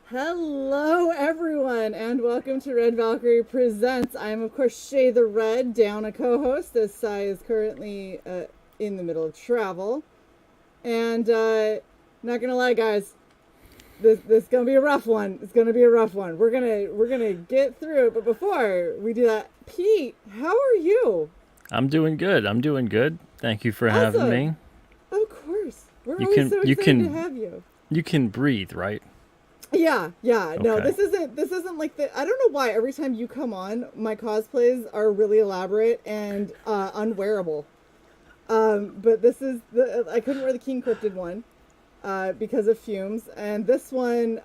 Hello, everyone, and welcome to Red Valkyrie Presents. I am, of course, Shae the Red, down a co-host, as Cyborg is currently in the middle of travel. And not gonna lie, guys, this is gonna be a rough one. It's gonna be a rough one. We're gonna get through it, but before we do that, Pete, how are you? I'm doing good. I'm doing good. Thank you for Awesome. having me. Of course, we're You always can so you excited can to have you. you can breathe, right? Yeah. No, Okay. this isn't like the. I don't know why every time you come on, my cosplays are really elaborate and unwearable. But this is the I couldn't wear the King Cryptid one because of fumes, and this one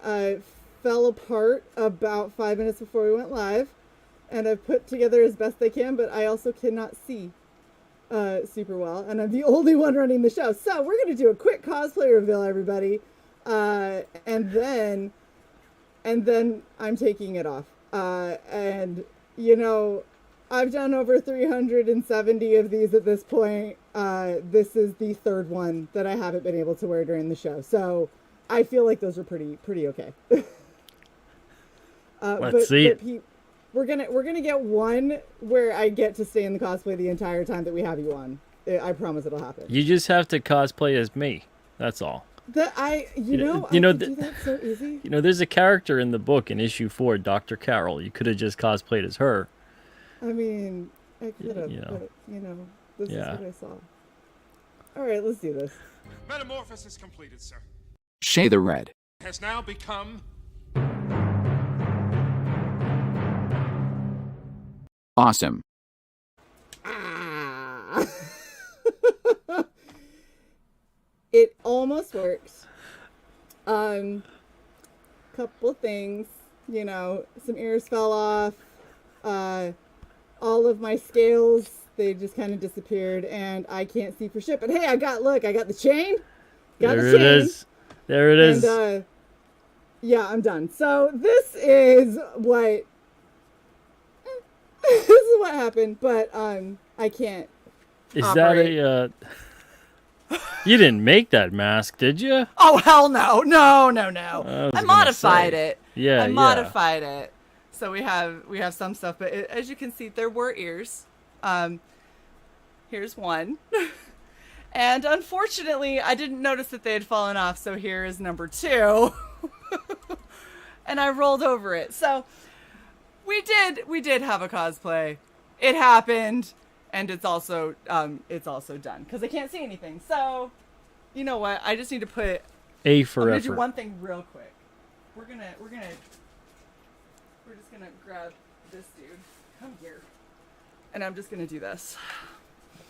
fell apart about 5 minutes before we went live, and I've put together as best I can, but I also cannot see super well, and I'm the only one running the show. So we're gonna do a quick cosplay reveal, everybody, and then I'm taking it off. And I've done over 370 of these at this point. This is the third one that I haven't been able to wear during the show, so I feel like those are pretty okay. Let's see it. Pete, we're gonna get one where I get to stay in the cosplay the entire time that we have you on. I promise it'll happen. You just have to cosplay as me. That's all. I could do that so easy. There's a character in the book in issue 4, Dr. Carol. You could have just cosplayed as her. I mean, I could have, but this is what I saw. All right, let's do this. Metamorphosis completed, sir. Shae the Red. Has now become Awesome. Ah. It almost works. Couple things, some ears fell off. All of my scales, they just kind of disappeared, and I can't see for shit. But hey, I got the chain. There it is. And yeah, I'm done. So this is what happened, but I can't. Is operate. that a You didn't make that mask, did you? Oh, hell no. No. I was modified gonna say. it. Yeah, I yeah. modified it. So we have some stuff, but as you can see, there were ears. Here's one. And unfortunately, I didn't notice that they had fallen off, so here is number 2. And I rolled over it. So we did have a cosplay. It happened, and it's also done because I can't see anything. So, you know what? I just need to put A for I'm gonna effort. do one thing real quick. We're just gonna grab this dude. Come here. And I'm just gonna do this.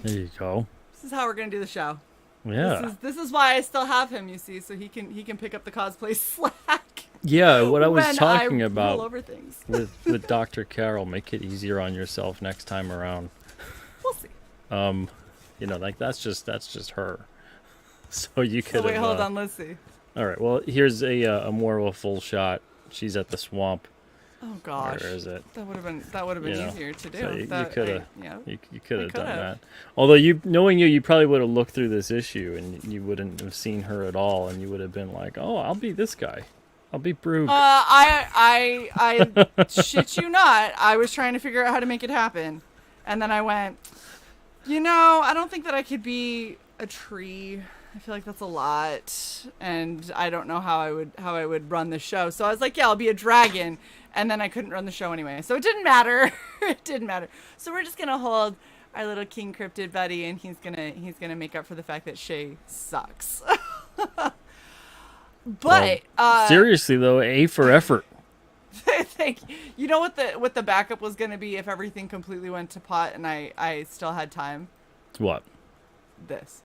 There you go. This is how we're gonna do the show. Yeah. This is why I still have him, you see, so he can pick up the cosplay slack. Yeah, what I was when talking I about roll over things. with Dr. Carol, make it easier on yourself next time around. We'll see. That's just her. So you could So wait, have, hold on, let's see. All right. Well, here's a more of a full shot. She's at the swamp. Oh gosh. Where is it? That would have been easier to do. So you That- could have. yeah. You could have done could've. that. Although knowing you probably would have looked through this issue and you wouldn't have seen her at all, and you would have been like, "Oh, I'll be this guy. I'll be Brug." I shit you not. I was trying to figure out how to make it happen, and then I went, I don't think that I could be a tree. I feel like that's a lot, and I don't know how I would run the show. So I was like, yeah, I'll be a dragon, and then I couldn't run the show anyway. So it didn't matter. It didn't matter. So we're just gonna hold our little King Cryptid buddy, and he's gonna make up for the fact that Shae sucks. But seriously though, A for effort. Thank you. You know what the backup was going to be if everything completely went to pot and I still had time? What? This.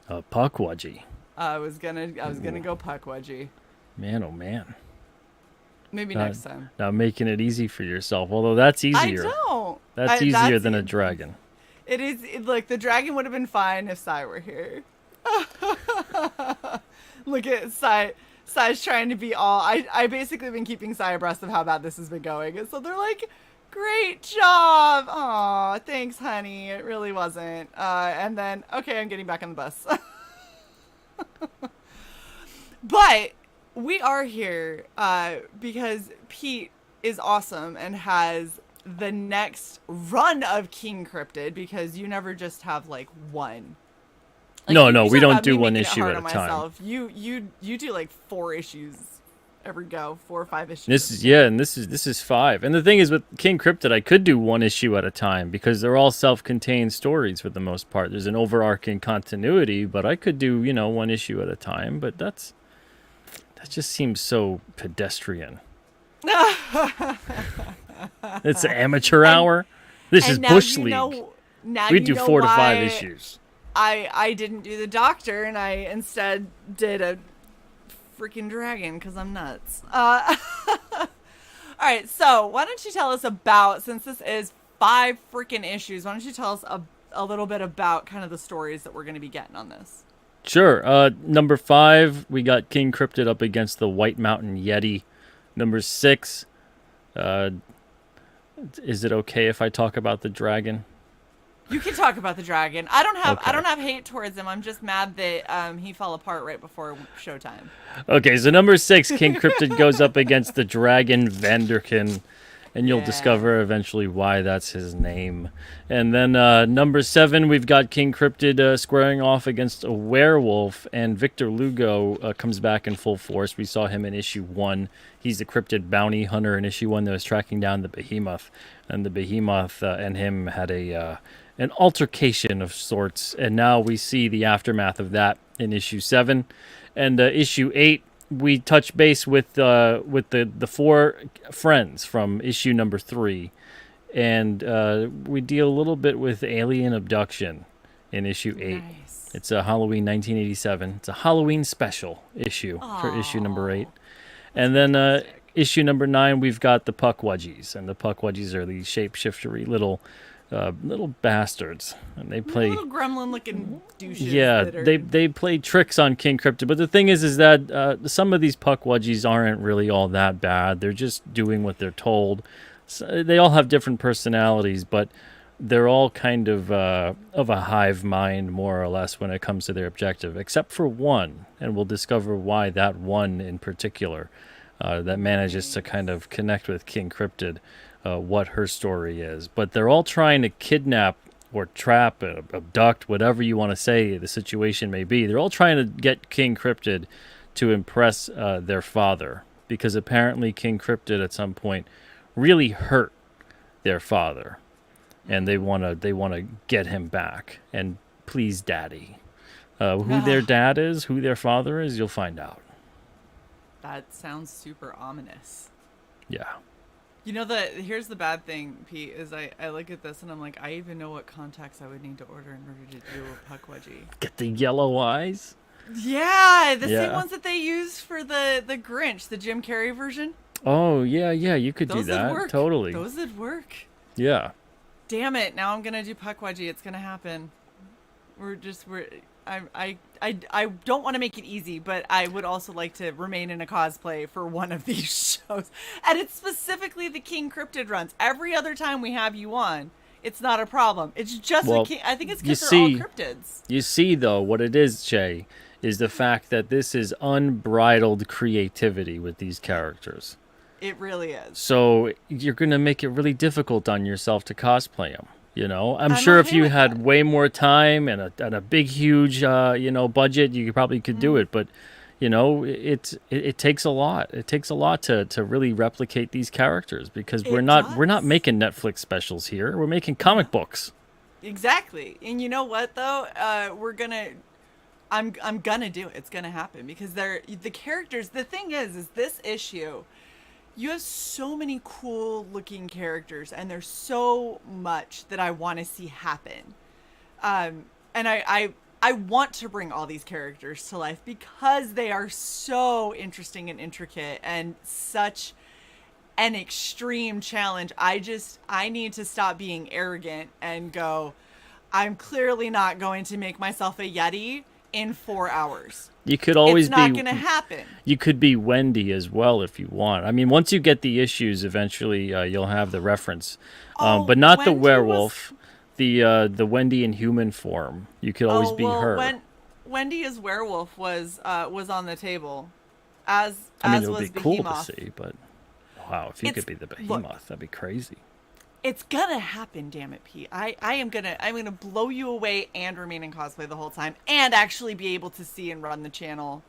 Puckwudgie. I was gonna go Puckwudgie. Man, oh man. Maybe next time. Now making it easy for yourself. Although that's easier. I don't. That's easier than a dragon. It is. Look, the dragon would have been fine if Sai were here. Look at Sai. Sai's trying to be all. I basically been keeping Sai abreast of how bad this has been going, and so they're like, "Great job! Aw, thanks, honey. It really wasn't." And then, okay, I'm getting back on the bus. But we are here because Pete is awesome and has the next run of King Cryptid, because you never just have like one. Like, No, you we talk don't about do me one making it issue hard at on a time. myself. You do like 4 issues every go, 4 or 5 issues. This is 5. And the thing is, with King Cryptid, I could do one issue at a time because they're all self-contained stories for the most part. There's an overarching continuity, but I could do, one issue at a time. But that just seems so pedestrian. It's amateur hour. This is now Bush you League. Now We you do know 4 to 5 why issues. I didn't do the Doctor, and I instead did a freaking dragon because I'm nuts. All right, so why don't you tell us about, since this is 5 freaking issues, why don't you tell us a little bit about kind of the stories that we're going to be getting on this? Sure. Number 5, we got King Cryptid up against the White Mountain Yeti. Number 6, is it okay if I talk about the dragon? You can talk about the dragon. I don't have Okay. hate towards him. I'm just mad that he fell apart right before showtime. Okay, so number 6, King Cryptid goes up against the dragon Vanderkin, and you'll Yeah. discover eventually why that's his name. And then number 7, we've got King Cryptid squaring off against a werewolf, and Victor Lugo comes back in full force. We saw him in issue 1. He's the cryptid bounty hunter in issue 1 that was tracking down the behemoth, and the behemoth and him had an altercation of sorts, and now we see the aftermath of that in issue 7. And issue 8, we touch base with the 4 friends from issue number 3, and we deal a little bit with alien abduction in issue 8. Nice. It's a Halloween 1987. It's a Halloween special issue for issue number 8. And then issue number 9, we've got the Puckwudgies, and the Puckwudgies are these shapeshiftery little bastards, and they play Little gremlin-looking douches. yeah, that are... they play tricks on King Cryptid. But the thing is that some of these Puckwudgies aren't really all that bad. They're just doing what they're told. So they all have different personalities, but they're all kind of a hive mind, more or less, when it comes to their objective, except for one, and we'll discover why that one in particular that manages to kind of connect with King Cryptid, what her story is. But they're all trying to kidnap or trap, abduct, whatever you want to say the situation may be. They're all trying to get King Cryptid to impress their father, because apparently King Cryptid at some point really hurt their father, and they want to get him back and please daddy. Who their dad is, who their father is, you'll find out. That sounds super ominous. Yeah. You know, here's the bad thing, Pete, is I look at this and I'm like, I even know what contacts I would need to order in order to do a Puckwudgie. Get the yellow eyes. Yeah, the Yeah. same ones that they used for the Grinch, the Jim Carrey version. Oh, yeah, you could Those do would that. work. Totally. Those would work. Yeah. Damn it! Now I'm gonna do Puckwudgie. It's gonna happen. I don't want to make it easy, but I would also like to remain in a cosplay for one of these shows. And it's specifically the King Cryptid runs. Every other time we have you on, it's not a problem. It's just Well, the King. I think it's you because they're all see- cryptids. You see, though, what it is, Shae, is the fact that this is unbridled creativity with these characters. It really is. So you're going to make it really difficult on yourself to cosplay them. You know, I'm I'm sure if okay you with had that. way more time and a big, huge, budget, you probably could do it. But, it takes a lot. It takes a lot to really replicate these characters, because we're not does. making Netflix specials here. We're making comic books. Exactly. And you know what though? I'm gonna do it. It's gonna happen because they're the characters. The thing is this issue, you have so many cool looking characters, and there's so much that I want to see happen. And I want to bring all these characters to life because they are so interesting and intricate and such an extreme challenge. I need to stop being arrogant and go, I'm clearly not going to make myself a Yeti in 4 hours. You could always It's not be. going to happen. You could be Wendy as well if you want. I mean, once you get the issues, eventually you'll have the reference. But not the Wendy werewolf, the Wendy in human form. You could always be her. Wendy as werewolf was on the table. I mean, it was would be cool to Behemoth. see, but wow, if you could be the Behemoth, that'd be crazy. It's gonna happen, damn it, Pete. I'm gonna blow you away and remain in cosplay the whole time, and actually be able to see and run the channel,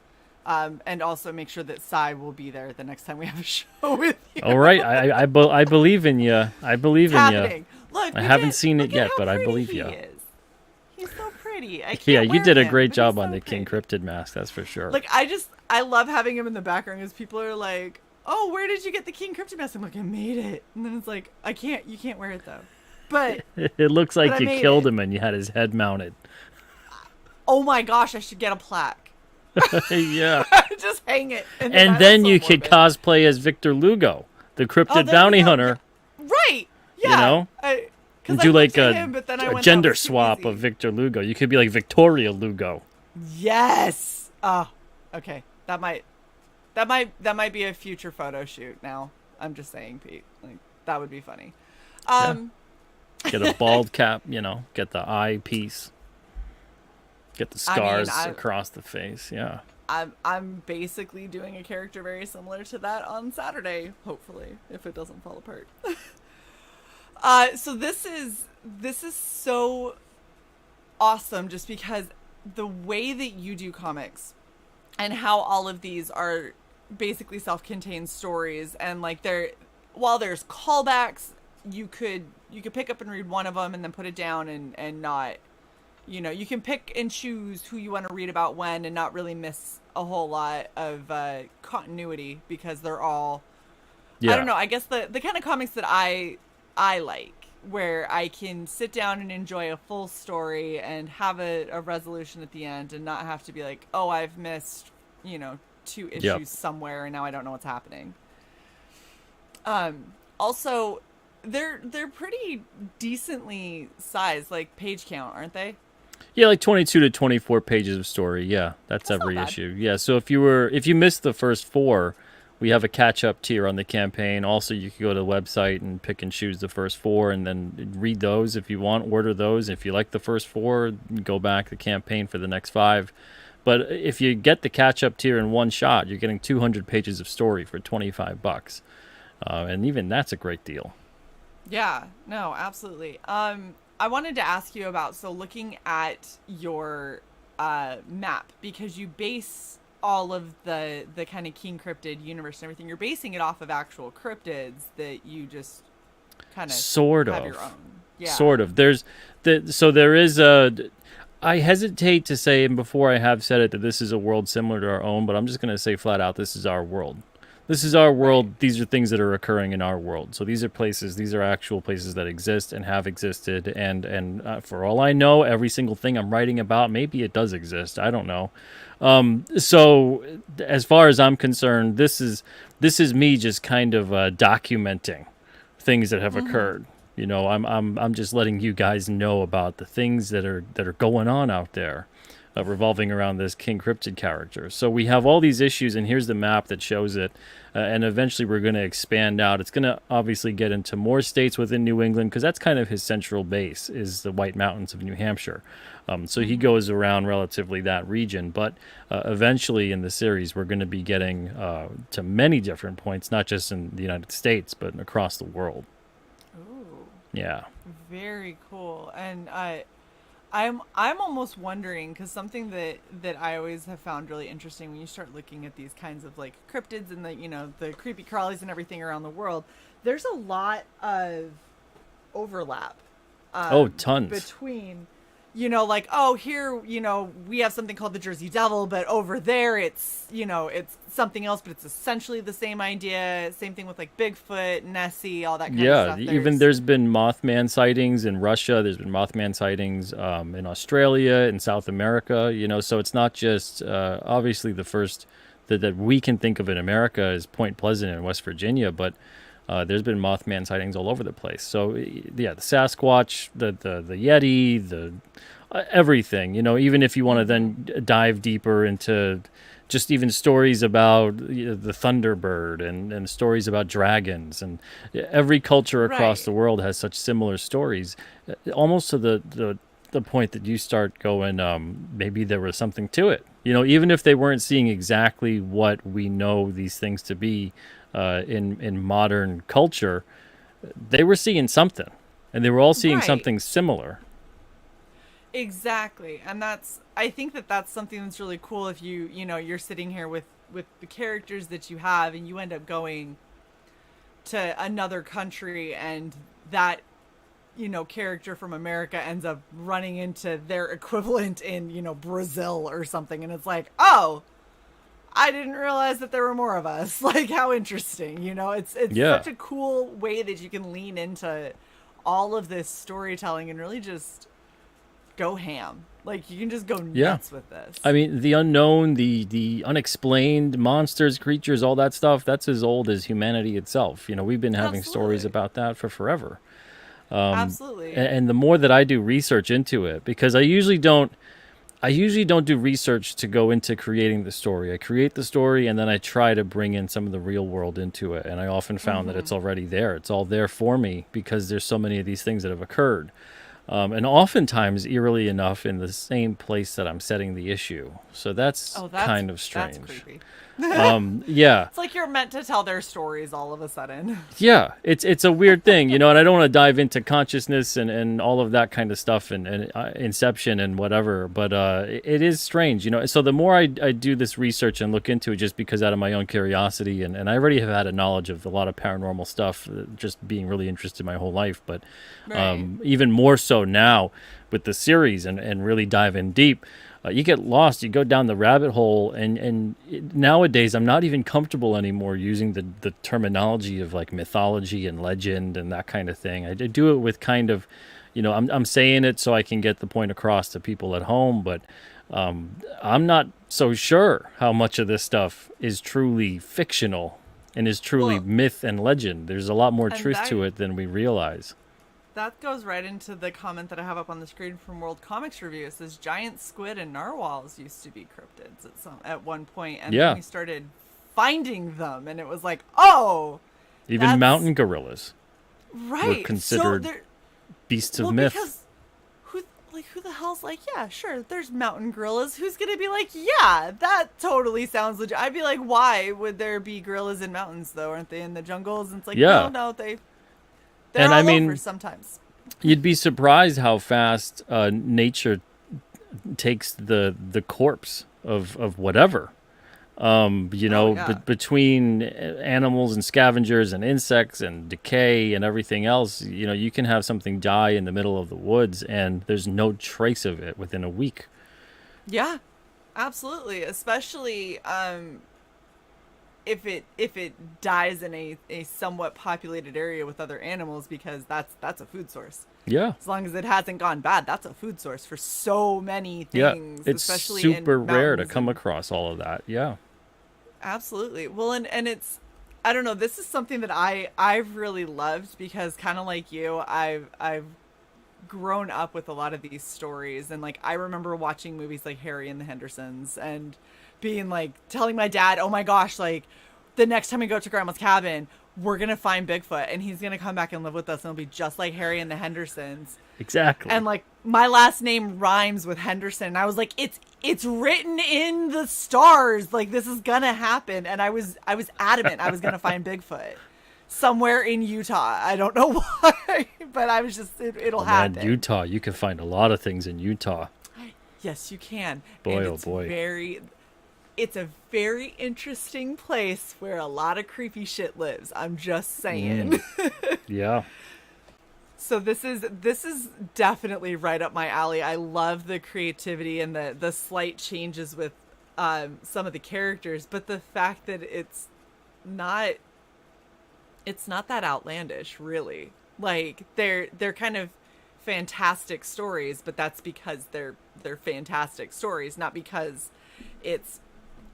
and also make sure that Sai will be there the next time we have a show with you. All right, I believe in you. I believe It's in you. happening. Look, I haven't seen it look at yet, how but I pretty believe he you. is. He's so pretty. I can't Yeah, you wear did a him, great but job he's on so the King pretty. Cryptid mask, that's for sure. Like, I love having him in the background because people are like, "Oh, where did you get the King Cryptid mask?" I'm like, "I made it," and then it's like, you can't wear it though. But It looks like I you made killed it. him and you had his head mounted. oh my gosh, I should get a plaque. Yeah. Just hang it. In the And back. then That's so you could morbid. cosplay as Victor Lugo, the Oh, Cryptid there we bounty go. hunter. Right. Yeah. You know? 'Cause Do I like looked at him, but then I a went, gender that was too swap easy. of Victor Lugo. You could be like Victoria Lugo. Yes. Oh, okay. That might be a future photo shoot now. I'm just saying, Pete. Like, that would be funny. Get a bald cap, get the eye piece. Get the scars across the face. Yeah. I'm basically doing a character very similar to that on Saturday, hopefully, if it doesn't fall apart. So this is so awesome just because the way that you do comics and how all of these are basically self-contained stories, and like while there's callbacks, you could pick up and read one of them and then put it down and not, you can pick and choose who you want to read about when and not really miss a whole lot of continuity because they're all, I don't know, I guess the kind of comics that I like, where I can sit down and enjoy a full story and have a resolution at the end and not have to be like, oh, I've missed, 2 issues somewhere and now I don't know what's happening. Also, they're pretty decently sized, like page count, aren't they? Yeah, like 22 to 24 pages of story. Yeah, that's every not bad. issue. Yeah, so if you missed the first 4, we have a catch-up tier on the campaign. Also, you can go to the website and pick and choose the first 4 and then read those if you want, order those. If you like the first 4, go back to the campaign for the next 5. But if you get the catch-up tier in one shot, you're getting 200 pages of story for $25. And even that's a great deal. Yeah, no, absolutely. I wanted to ask you about, so looking at your map, because you base all of the kind of King Cryptid universe and everything, you're basing it off of actual cryptids that you just kind of Sort have of. your own. Yeah. Sort of. There is I hesitate to say, and before I have said it, that this is a world similar to our own, but I'm just going to say flat out, this is our world. This is our world. Right. These are things that are occurring in our world. So these are actual places that exist and have existed. And for all I know, every single thing I'm writing about, maybe it does exist. I don't know. So as far as I'm concerned, this is me just kind of documenting things that have occurred. I'm just letting you guys know about the things that are going on out there. Revolving around this King Cryptid character. So we have all these issues, and here's the map that shows it. And eventually we're going to expand out. It's going to obviously get into more states within New England, because that's kind of his central base, is the White Mountains of New Hampshire. So he goes around relatively that region. But eventually in the series, we're going to be getting to many different points, not just in the United States, but across the world. Ooh. Yeah. Very cool. And I'm almost wondering, because something that I always have found really interesting when you start looking at these kinds of like cryptids and the creepy crawlies and everything around the world, there's a lot of overlap. Tons. Between, like, oh, here, we have something called the Jersey Devil, but over there it's, it's something else, but it's essentially the same idea. Same thing with like Bigfoot, Nessie, all that kind of stuff. Yeah, even there's been Mothman sightings in Russia. There's been Mothman sightings in Australia, in South America, so it's not just, obviously the first that we can think of in America is Point Pleasant in West Virginia, but there's been Mothman sightings all over the place. So yeah, the Sasquatch, the Yeti, the everything, even if you want to then dive deeper into just even stories about the Thunderbird and stories about dragons, and every culture across the world has such similar stories, almost to the the point that you start going, maybe there was something to it. Even if they weren't seeing exactly what we know these things to be in modern culture, they were seeing something, and they were all seeing Right. something similar. Exactly. And I think that that's something that's really cool if you're sitting here with the characters that you have and you end up going to another country and that character from America ends up running into their equivalent in, Brazil or something. And it's like, oh, I didn't realize that there were more of us. Like, how interesting, it's Yeah. such a cool way that you can lean into all of this storytelling and really just go ham. Like, you can just go nuts with this. I mean, the unknown, the unexplained monsters, creatures, all that stuff, that's as old as humanity itself. We've been having stories Absolutely. about that for forever. Absolutely. And the more that I do research into it, because I usually don't do research to go into creating the story. I create the story and then I try to bring in some of the real world into it. And I often found that it's already there. It's all there for me because there's so many of these things that have occurred. And oftentimes, eerily enough, in the same place that I'm setting the issue. So that's kind of strange. That's creepy. Yeah. It's like you're meant to tell their stories all of a sudden. Yeah, it's a weird thing, and I don't want to dive into consciousness and all of that kind of stuff and inception and whatever, but it is strange, So the more I do this research and look into it, just because out of my own curiosity, and I already have had a knowledge of a lot of paranormal stuff, just being really interested my whole life, but Right. even more so now with the series and really dive in deep. You get lost, you go down the rabbit hole, and nowadays I'm not even comfortable anymore using the terminology of like mythology and legend and that kind of thing. I do it with kind of, I'm saying it so I can get the point across to people at home, but I'm not so sure how much of this stuff is truly fictional and is truly Well, myth and legend. There's a lot more and truth to that- it than we realize. That goes right into the comment that I have up on the screen from World Comics Review. It says giant squid and narwhals used to be cryptids at one point, and Yeah. then we started finding them, and it was like, oh, Even that's mountain gorillas right. considered so there, beasts of well, myth. because who the hell's like, yeah, sure, there's mountain gorillas. Who's gonna be like, yeah, that totally sounds legit? I'd be like, why would there be gorillas in mountains though? Aren't they in the jungles? And it's like, Yeah. no, they're And all I mean, over sometimes. You'd be surprised how fast nature takes the corpse of whatever. Yeah. Between animals and scavengers and insects and decay and everything else, you can have something die in the middle of the woods and there's no trace of it within a week. Yeah, absolutely. Especially if it dies in a somewhat populated area with other animals, because that's a food source. Yeah. As long as it hasn't gone bad, that's a food source for so many Yeah. things. It's especially super in rare to mountains come and- across all of that. Yeah. Absolutely. Well, and it's, I don't know, this is something that I've really loved because kind of like you, I've grown up with a lot of these stories, and like I remember watching movies like Harry and the Hendersons and being like telling my dad, "Oh my gosh, like the next time we go to grandma's cabin, we're going to find Bigfoot and he's going to come back and live with us and it'll be just like Harry and the Hendersons." Exactly. And like my last name rhymes with Henderson. And I was like, it's written in the stars. Like this is gonna happen. And I was adamant I was gonna find Bigfoot somewhere in Utah. I don't know why, but I was just it'll happen. Man, Utah, you can find a lot of things in Utah. Yes, you can. Boy, and oh it's boy. It's a very interesting place where a lot of creepy shit lives. I'm just saying. Yeah. So this is definitely right up my alley. I love the creativity and the slight changes with some of the characters, but the fact that it's not that outlandish, really. Like they're kind of fantastic stories, but that's because they're fantastic stories, not because it's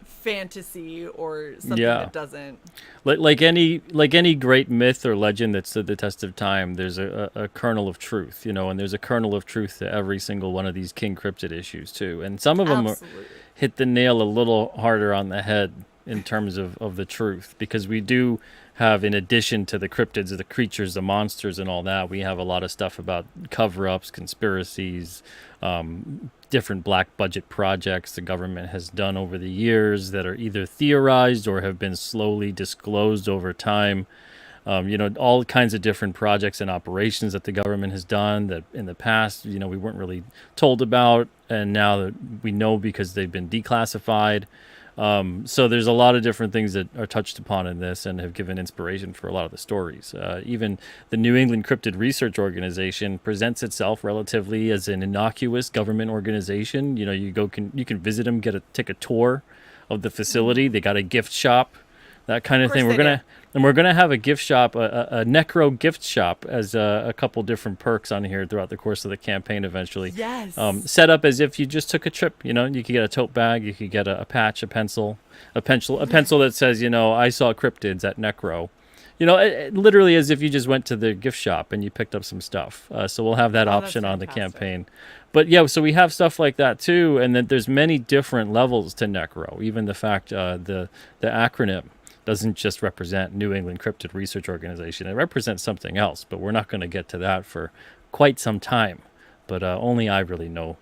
fantasy or something that doesn't like any great myth or legend that stood the test of time. There's a kernel of truth, and there's a kernel of truth to every single one of these King Cryptid issues too, and some of them Absolutely. hit the nail a little harder on the head in terms of the truth, because we do have, in addition to the cryptids, the creatures, the monsters, and all that, we have a lot of stuff about cover-ups, conspiracies, different black budget projects the government has done over the years that are either theorized or have been slowly disclosed over time. All kinds of different projects and operations that the government has done that in the past, we weren't really told about, and now that we know because they've been declassified. So there's a lot of different things that are touched upon in this and have given inspiration for a lot of the stories. Even the New England Cryptid Research Organization presents itself relatively as an innocuous government organization. You can visit them, take a tour of the facility. They got a gift shop, that kind of thing. We're gonna have a gift shop, a necro gift shop, as a couple different perks on here throughout the course of the campaign. Eventually, Yes. Set up as if you just took a trip. You could get a tote bag, you could get a patch, a pencil that says, I saw cryptids at Necro. Literally as if you just went to the gift shop and you picked up some stuff. So we'll have that option on the campaign. But yeah, so we have stuff like that too, and then there's many different levels to Necro. Even the fact the acronym doesn't just represent New England Cryptid Research Organization. It represents something else, but we're not going to get to that for quite some time. But only I really know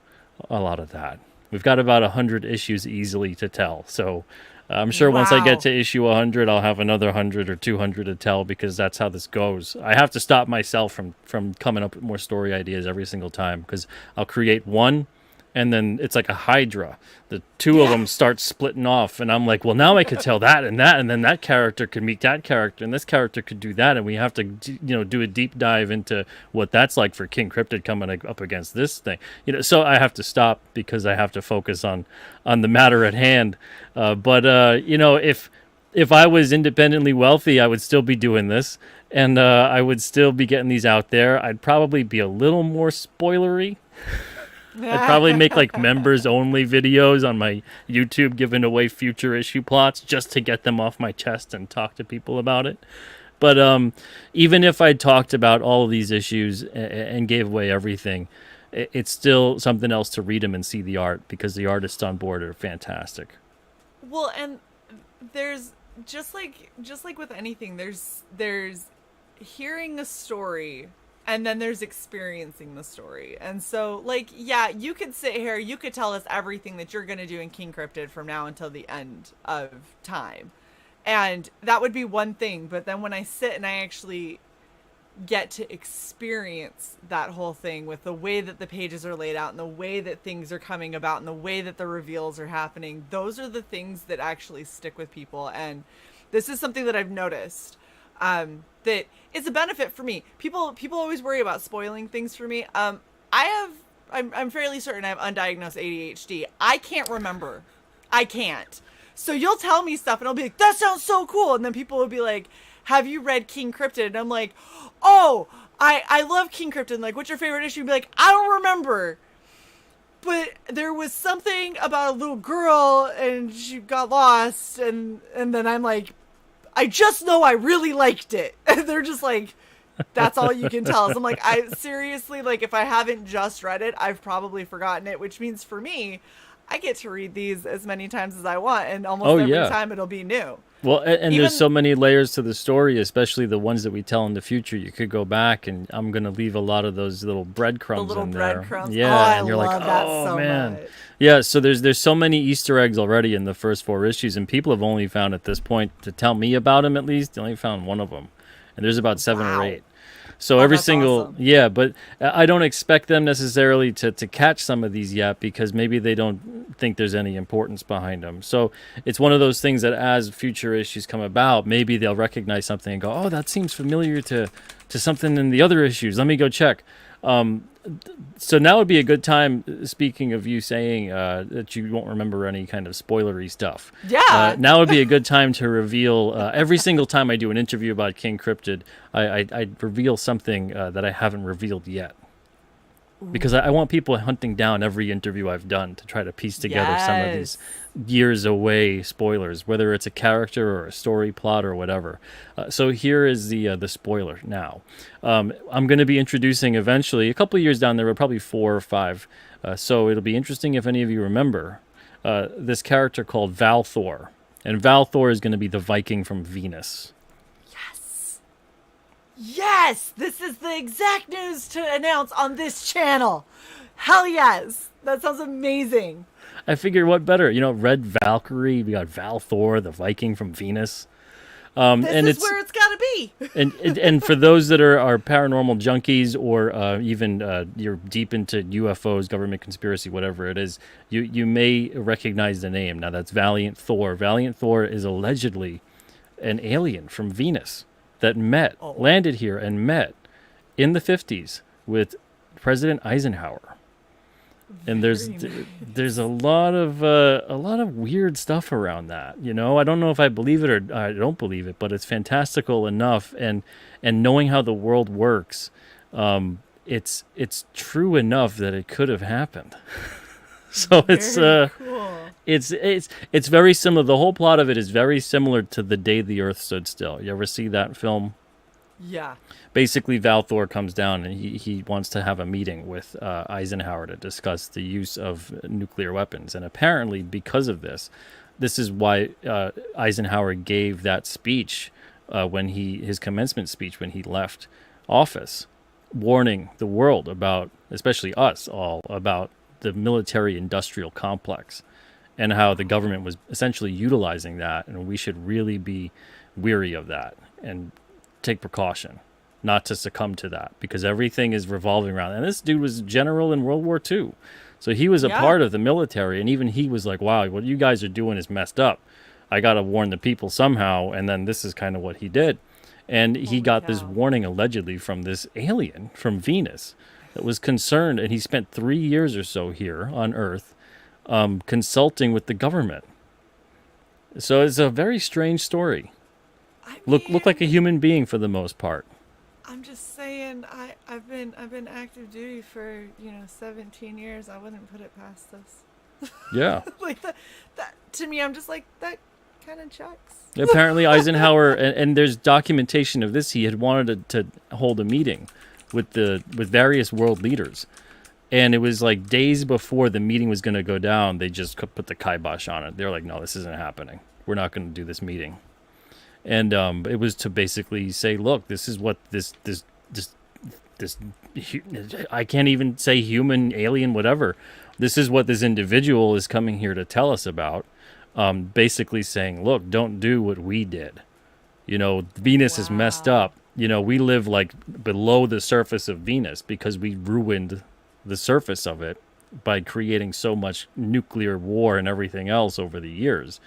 a lot of that. We've got about 100 issues easily to tell. So I'm sure once I get to issue 100, I'll have another 100 or 200 to tell, because that's how this goes. I have to stop myself from coming up with more story ideas every single time, because I'll create one, and then it's like a hydra. The two of them start splitting off, and I'm like, well, now I could tell that, and then that character could meet that character, and this character could do that, and we have to, do a deep dive into what that's like for King Cryptid coming up against this thing. So I have to stop because I have to focus on the matter at hand. But if I was independently wealthy, I would still be doing this, and I would still be getting these out there. I'd probably be a little more spoilery. I'd probably make like members only videos on my YouTube giving away future issue plots just to get them off my chest and talk to people about it. But even if I talked about all of these issues and gave away everything, it's still something else to read them and see the art, because the artists on board are fantastic. Well, and there's just like with anything, there's hearing a story, and then there's experiencing the story. And so, you could sit here, you could tell us everything that you're going to do in King Cryptid from now until the end of time. And that would be one thing. But then when I sit and I actually get to experience that whole thing with the way that the pages are laid out and the way that things are coming about and the way that the reveals are happening, those are the things that actually stick with people. And this is something that I've noticed. That it's a benefit for me. People always worry about spoiling things for me. I'm fairly certain I have undiagnosed ADHD. I can't remember. I can't. So you'll tell me stuff and I'll be like, that sounds so cool. And then people will be like, have you read King Cryptid? And I'm like, oh, I love King Cryptid. Like, what's your favorite issue? You'd be like, I don't remember. But there was something about a little girl and she got lost. And then I'm like, I just know I really liked it. And they're just like, that's all you can tell us. I'm like, I seriously, if I haven't just read it, I've probably forgotten it, which means for me, I get to read these as many times as I want, and almost every time it'll be new. Well, and there's so many layers to the story, especially the ones that we tell in the future. You could go back, and I'm going to leave a lot of those little breadcrumbs in there. Breadcrumbs. Yeah, and you're like, that so man. Much. Yeah, so there's so many Easter eggs already in the first 4 issues, and people have only found at this point, to tell me about them at least, they only found one of them. And there's about 7 or 8. So every single, awesome. But I don't expect them necessarily to catch some of these yet, because maybe they don't think there's any importance behind them. So it's one of those things that as future issues come about, maybe they'll recognize something and go, oh, that seems familiar to something in the other issues. Let me go check. So now would be a good time, speaking of you saying that you won't remember any kind of spoilery stuff. Yeah. Now would be a good time to reveal, every single time I do an interview about King Cryptid, I reveal something that I haven't revealed yet. Because I want people hunting down every interview I've done to try to piece together some of these years away spoilers, whether it's a character or a story plot or whatever. So here is the spoiler now. I'm going to be introducing eventually, a couple of years down there, probably 4 or 5. So it'll be interesting if any of you remember this character called Valthor. And Valthor is going to be the Viking from Venus. Yes, this is the exact news to announce on this channel. Hell yes. That sounds amazing. I figured what better? You know, Red Valkyrie, we got Valthor, the Viking from Venus. This is where it's got to be. and for those that are paranormal junkies or even you're deep into UFOs, government conspiracy, whatever it is, you may recognize the name. Now, that's Valiant Thor. Valiant Thor is allegedly an alien from Venus that landed here and met in the 50s with President Eisenhower. And there's a lot of weird stuff around that. You know, I don't know if I believe it or I don't believe it, but it's fantastical enough. And knowing how the world works, it's true enough that it could have happened. So Cool. it's very similar. The whole plot of it is very similar to The Day the Earth Stood Still. You ever see that film? Yeah. Basically, Valthor comes down and he wants to have a meeting with Eisenhower to discuss the use of nuclear weapons. And apparently, because of this is why Eisenhower gave that speech when his commencement speech when he left office, warning the world about, especially us all, about the military-industrial complex and how the government was essentially utilizing that, and we should really be weary of that and take precaution not to succumb to that, because everything is revolving around. And this dude was a general in World War II, so he was a part of the military, and even he was like, wow, what you guys are doing is messed up. I got to warn the people somehow, and then this is kind of what he did. And he got this warning allegedly from this alien from Venus that was concerned, and he spent 3 years or so here on Earth consulting with the government. So it's a very strange story. Look like a human being for the most part. I'm just saying, I've been active duty for 17 years. I wouldn't put it past this. Yeah. Like that to me, I'm just like, that kind of checks. Apparently Eisenhower, and there's documentation of this. He had wanted to hold a meeting with various world leaders, and it was like days before the meeting was going to go down. They just put the kibosh on it. They're like, no, this isn't happening. We're not going to do this meeting. And it was to basically say, look, this is what this I can't even say human, alien, whatever. This is what this individual is coming here to tell us about. Basically saying, look, don't do what we did. Venus is messed up. We live like below the surface of Venus because we ruined the surface of it by creating so much nuclear war and everything else over the years.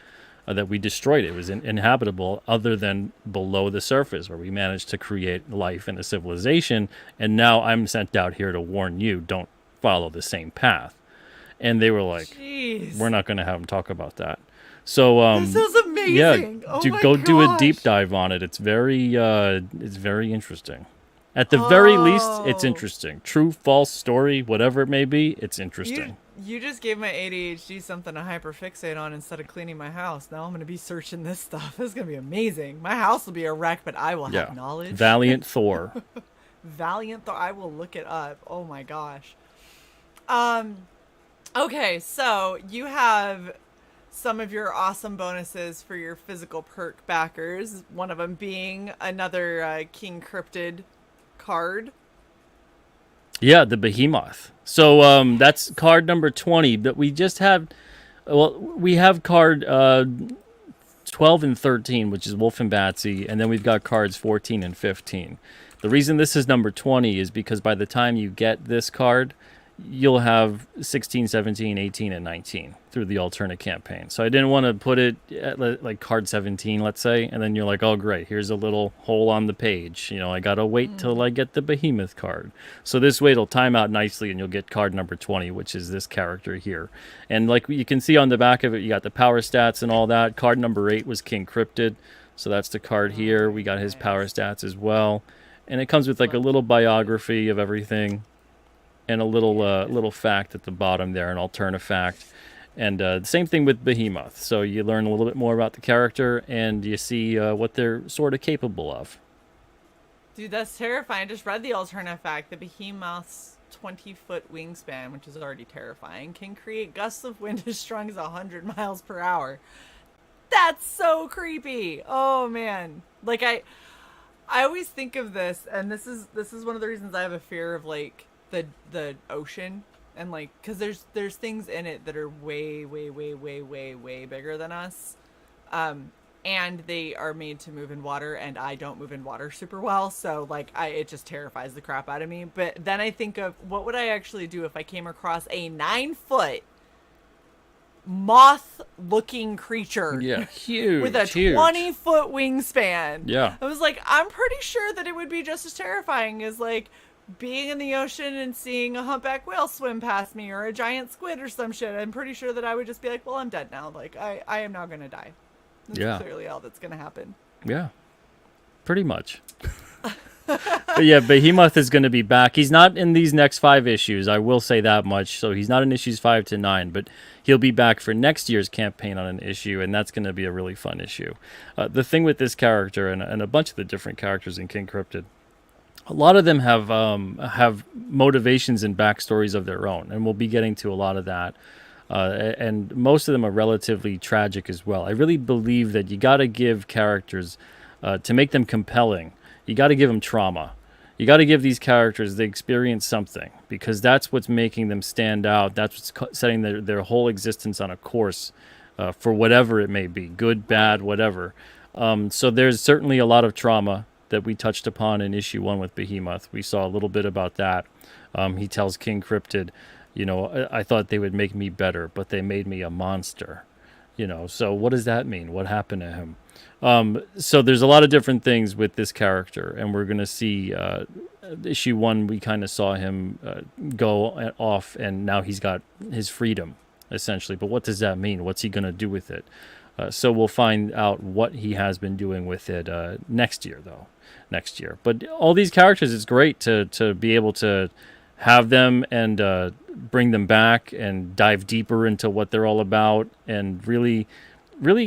That we destroyed it. It was inhabitable other than below the surface, where we managed to create life and a civilization. And now I'm sent out here to warn you, don't follow the same path. And they were like, jeez, we're not going to have them talk about that. So this is amazing. Yeah, go do a deep dive on it. It's very interesting. At the very least, it's interesting. True, false story, whatever it may be, it's interesting. You just gave my ADHD something to hyperfixate on instead of cleaning my house. Now I'm going to be searching this stuff. This is going to be amazing. My house will be a wreck, but I will have knowledge. Valiant Thor. Valiant Thor. I will look it up. Oh my gosh. Okay, so you have some of your awesome bonuses for your physical perk backers. One of them being another King Cryptid card. Yeah, the Behemoth. So that's card number 20. But we just have, we have card 12 and 13, which is Wolf and Batsy, and then we've got cards 14 and 15. The reason this is number 20 is because by the time you get this card, you'll have 16, 17, 18, and 19 through the Alterna campaign. So I didn't want to put it at like card 17, let's say, and then you're like, oh, great, here's a little hole on the page. I got to wait till I get the Behemoth card. So this way it'll time out nicely, and you'll get card number 20, which is this character here. And like you can see on the back of it, you got the power stats and all that. Card number 8 was King Cryptid. So that's the card here. We got his power stats as well. And it comes with like a little biography of everything. And a little fact at the bottom there, an Alterna fact. And the same thing with Behemoth. So you learn a little bit more about the character, and you see what they're sort of capable of. Dude, that's terrifying. I just read the Alterna fact. The Behemoth's 20-foot wingspan, which is already terrifying, can create gusts of wind as strong as 100 miles per hour. That's so creepy. Oh man. Like I always think of this, and this is one of the reasons I have a fear of like the ocean, and like because there's things in it that are way bigger than us, and they are made to move in water, and I don't move in water super well, so like it just terrifies the crap out of me. But then I think of what would I actually do if I came across a 9-foot moth-looking creature, Yeah, huge, with a huge. 20-foot wingspan. Yeah. I was like, I'm pretty sure that it would be just as terrifying as like being in the ocean and seeing a humpback whale swim past me or a giant squid or some shit. I'm pretty sure that I would just be like, well, I'm dead now. Like I am now gonna die. That's Yeah. clearly all that's gonna happen. Yeah, pretty much. But yeah, Behemoth is going to be back. He's not in these next 5 issues, I will say that much. So he's not in issues 5 to 9, but he'll be back for next year's campaign on an issue, and that's going to be a really fun issue. The thing with this character and a bunch of the different characters in King Cryptid, a lot of them have motivations and backstories of their own, and we'll be getting to a lot of that. And most of them are relatively tragic as well. I really believe that you got to give characters, to make them compelling, you got to give them trauma. You got to give these characters, they experience something, because that's what's making them stand out. That's what's setting their whole existence on a course for whatever it may be, good, bad, whatever. So there's certainly a lot of trauma that we touched upon in issue 1 with Behemoth. We saw a little bit about that. He tells King Cryptid, you know, I thought they would make me better, but they made me a monster. You know, so what does that mean? What happened to him? So there's a lot of different things with this character, and we're going to see issue 1, we kind of saw him go off, and now he's got his freedom, essentially. But what does that mean? What's he going to do with it? So we'll find out what he has been doing with it next year, though. Next year. But all these characters, it's great to be able to have them and bring them back and dive deeper into what they're all about, and really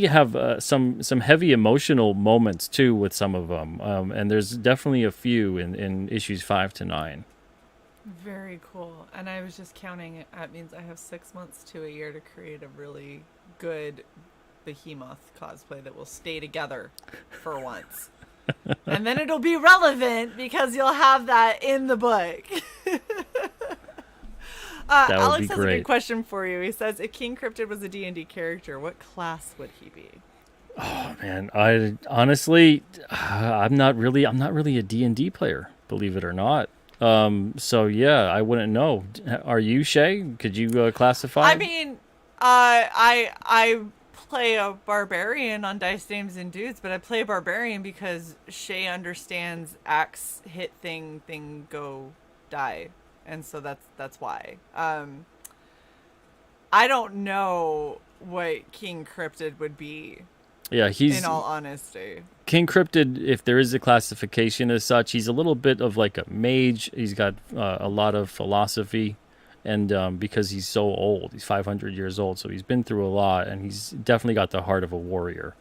have some heavy emotional moments too with some of them. And there's definitely a few in issues 5 to 9. Very cool. And I was just counting it. That means I have 6 months to a year to create a really good Behemoth cosplay that will stay together for once. And then it'll be relevant because you'll have that in the book. That would Alex be has a great. good question for you. He says, if King Cryptid was a D&D character, what class would he be? Oh man, I honestly, I'm not really a D&D player, believe it or not. So yeah, I wouldn't know. Are you, Shae? Could you classify? I mean, I play a barbarian on Dice Dames and Dudes, but I play a barbarian because Shae understands axe, hit, thing, go, die. And so that's why. I don't know what King Cryptid would be. Yeah, he's in all honesty. King Cryptid. If there is a classification as such, he's a little bit of like a mage. He's got a lot of philosophy, and because he's so old, he's 500 years old, so he's been through a lot, and he's definitely got the heart of a warrior.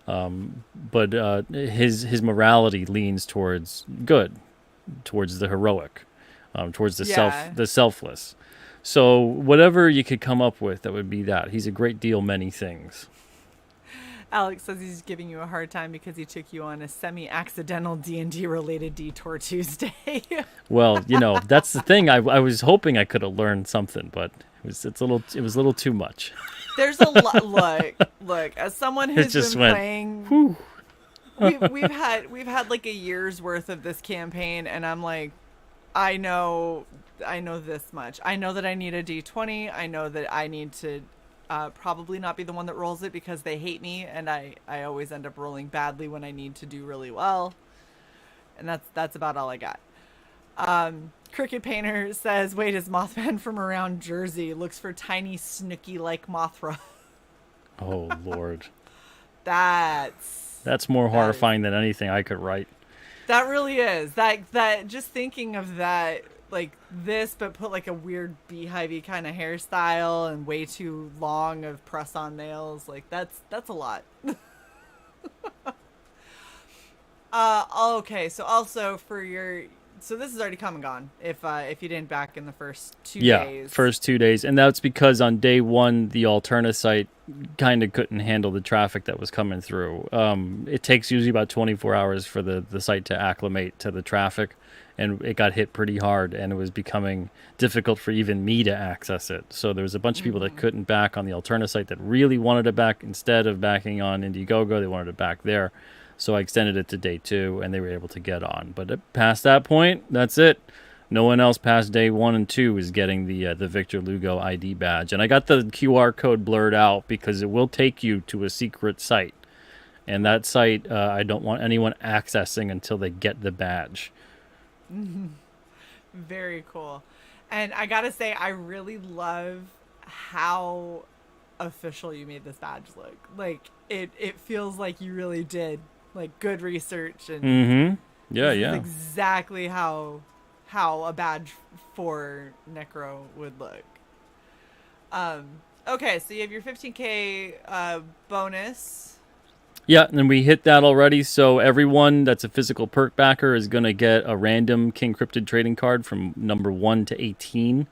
But his morality leans towards good, towards the heroic, towards the selfless. So whatever you could come up with, that would be that. He's a great deal many things. Alex says he's giving you a hard time because he took you on a semi-accidental D&D related detour Tuesday. Well, you know, that's the thing. I was hoping I could have learned something, but it was a little too much. There's a lot. Look. As someone who's just been went, playing, we've had like a year's worth of this campaign, and I'm like, I know this much. I know that I need a D20. I know that I need to probably not be the one that rolls it because they hate me, and I always end up rolling badly when I need to do really well. And that's about all I got. Cricket Painter says, wait, is Mothman from around Jersey? Looks for tiny Snooky like Mothra. Oh Lord, that's more horrifying than anything I could write. That really is. That just thinking of that, like this, but put like a weird beehivey kind of hairstyle and way too long of press-on nails. Like that's a lot. Okay, so also for your so this is already come and gone. If you didn't back in the first 2 Yeah, days. first 2 days. And that's because on day one, the Alterna site kind of couldn't handle the traffic that was coming through. It takes usually about 24 hours for the site to acclimate to the traffic. And it got hit pretty hard, and it was becoming difficult for even me to access it. So there was a bunch of people that couldn't back on the Alterna site that really wanted to back instead of backing on Indiegogo. They wanted to back there. So I extended it to day 2, and they were able to get on. But past that point, that's it. No one else past day 1 and 2 is getting the Victor Lugo ID badge. And I got the QR code blurred out because it will take you to a secret site. And that site, I don't want anyone accessing until they get the badge. Very cool. And I gotta say, I really love how official you made this badge look. Like, it feels like you really did like good research, and Yeah, this is yeah. exactly how a badge for Necro would look. Okay, so you have your 15K bonus. Yeah, and we hit that already. So everyone that's a physical perk backer is going to get a random King Cryptid trading card from number 1 to 18.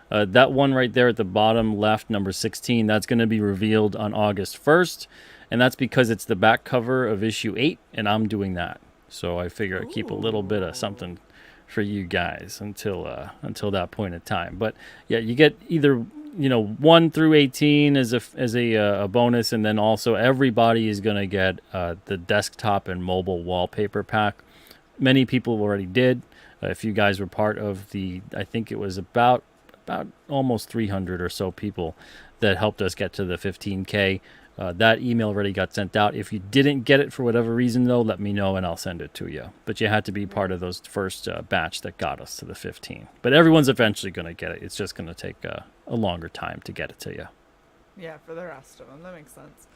That one right there at the bottom left, number 16, that's going to be revealed on August 1st. And that's because it's the back cover of issue 8, and I'm doing that. So I figure I'd keep a little bit of something for you guys until that point in time. But yeah, you get either 1 through 18 as a bonus, and then also everybody is going to get the desktop and mobile wallpaper pack. Many people already did. If you guys were part of I think it was about almost 300 or so people that helped us get to the 15K. That email already got sent out. If you didn't get it for whatever reason, though, let me know and I'll send it to you. But you had to be part of those first batch that got us to the 15. But everyone's eventually going to get it. It's just going to take a longer time to get it to you. Yeah, for the rest of them. That makes sense.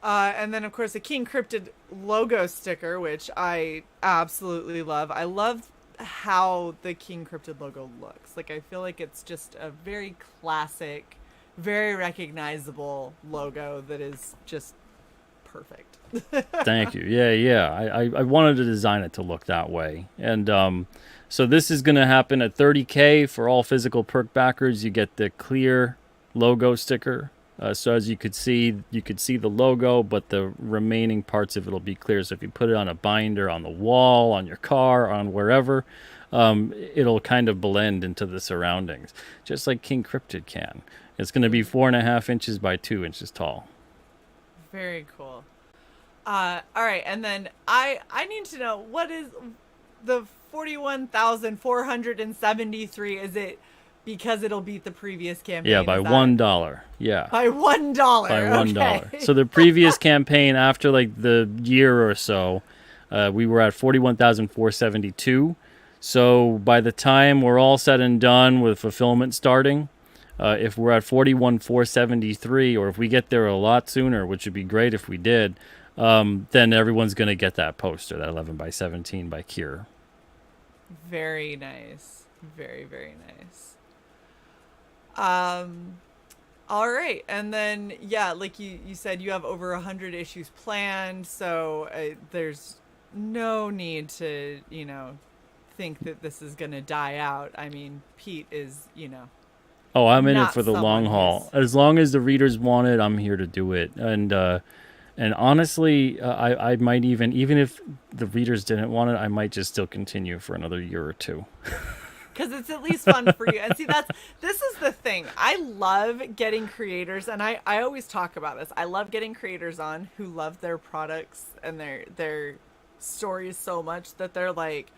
And then, of course, the King Cryptid logo sticker, which I absolutely love. I love how the King Cryptid logo looks. Like, I feel like it's just a very classic, very recognizable logo that is just perfect. Thank you. Yeah. I wanted to design it to look that way. And so this is going to happen at 30K for all physical perk backers. You get the clear logo sticker. So as you could see the logo, but the remaining parts of it will be clear. So if you put it on a binder, on the wall, on your car, on wherever, it'll kind of blend into the surroundings, just like King Cryptid can. It's going to be 4.5 inches by 2 inches tall. Very cool. All right, and then I need to know, what is the 41,473? Is it because it'll beat the previous campaign? Yeah, by $1. Yeah. By $1. By $1. Okay. So the previous campaign, after like the year or so, we were at 41,472. So by the time we're all said and done with fulfillment starting, if we're at 41,473, or if we get there a lot sooner, which would be great if we did, then everyone's going to get that poster, that 11 by 17 by Kier. Very nice. Very, very nice. All right. And then, yeah, like you said, you have over 100 issues planned. So there's no need to, think that this is going to die out. I mean, Pete is, Oh, I'm in it not for the long someone haul. who's- As long as the readers want it, I'm here to do it. And honestly, I might even if the readers didn't want it, I might just still continue for another year or two. Because it's at least fun for you. And see, this is the thing. I love getting creators, and I always talk about this. I love getting creators on who love their products and their stories so much that they're like,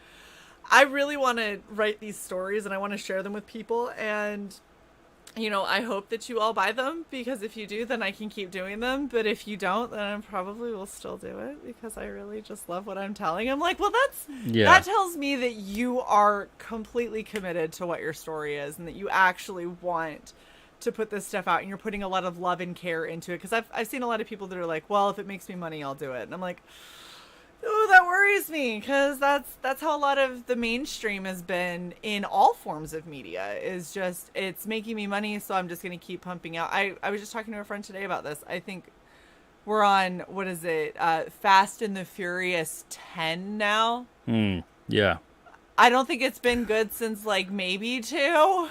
I really want to write these stories and I want to share them with people. And, I hope that you all buy them, because if you do, then I can keep doing them. But if you don't, then I probably will still do it, because I really just love what I'm telling. I'm like, well, that tells me that you are completely committed to what your story is, and that you actually want to put this stuff out, and you're putting a lot of love and care into it. Because I've seen a lot of people that are like, well, if it makes me money, I'll do it. And I'm like, oh, that worries me, because that's how a lot of the mainstream has been in all forms of media, is just, it's making me money, so I'm just going to keep pumping out. I was just talking to a friend today about this. I think we're on, what is it, Fast and the Furious 10 now? Yeah. I don't think it's been good since like maybe 2.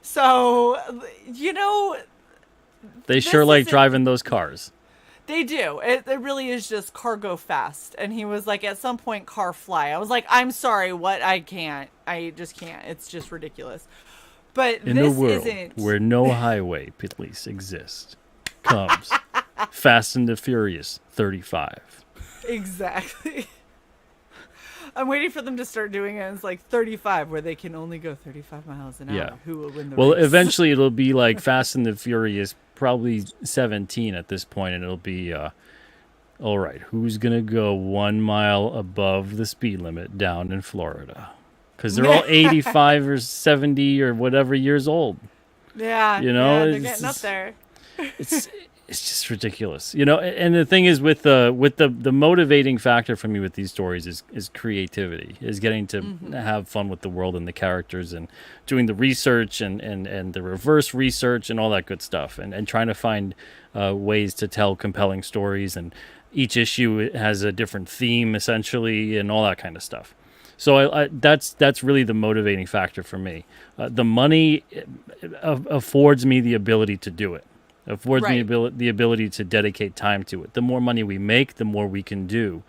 So, you know, They sure this like isn't- driving those cars. They do. It really is just car go fast. And he was like, at some point, car fly. I was like, I'm sorry, what? I can't. I just can't. It's just ridiculous. But In this the world isn't. where no highway police exist, comes Fast and the Furious 35. Exactly. I'm waiting for them to start doing it. It's like 35, where they can only go 35 miles an hour. Yeah. Who will win the Well, race? eventually it'll be like Fast and the Furious, probably 17 at this point, and it'll be, all right, who's going to go 1 mile above the speed limit down in Florida? Because they're all 85 or 70 or whatever years old. Yeah. You know, yeah, they're it's getting up just- there. It's just ridiculous, you know. And the thing is, with the motivating factor for me with these stories is creativity, is getting to have fun with the world and the characters, and doing the research and the reverse research and all that good stuff, and trying to find ways to tell compelling stories. And each issue has a different theme essentially, and all that kind of stuff. So I that's really the motivating factor for me. The money affords me the ability to do it. Affords me the ability to dedicate time to it. The more money we make, the more we can do.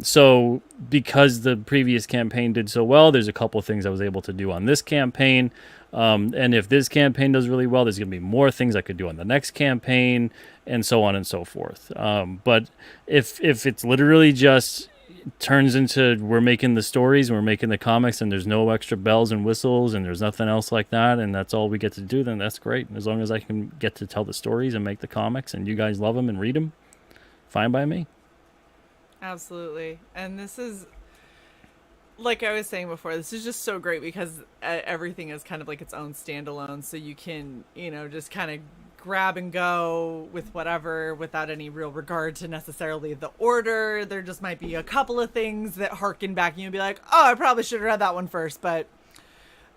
So because the previous campaign did so well, there's a couple of things I was able to do on this campaign. And if this campaign does really well, there's going to be more things I could do on the next campaign, and so on and so forth. But if it's literally just turns into we're making the stories and we're making the comics and there's no extra bells and whistles and there's nothing else like that, and that's all we get to do, then that's great. As long as I can get to tell the stories and make the comics and you guys love them and read them, fine by me. Absolutely. And this is, like I was saying before, this is just so great because everything is kind of like its own standalone. So you can, you know, just kind of grab and go with whatever without any real regard to necessarily the order. There just might be a couple of things that harken back and you'll be like, oh, I probably should have read that one first. But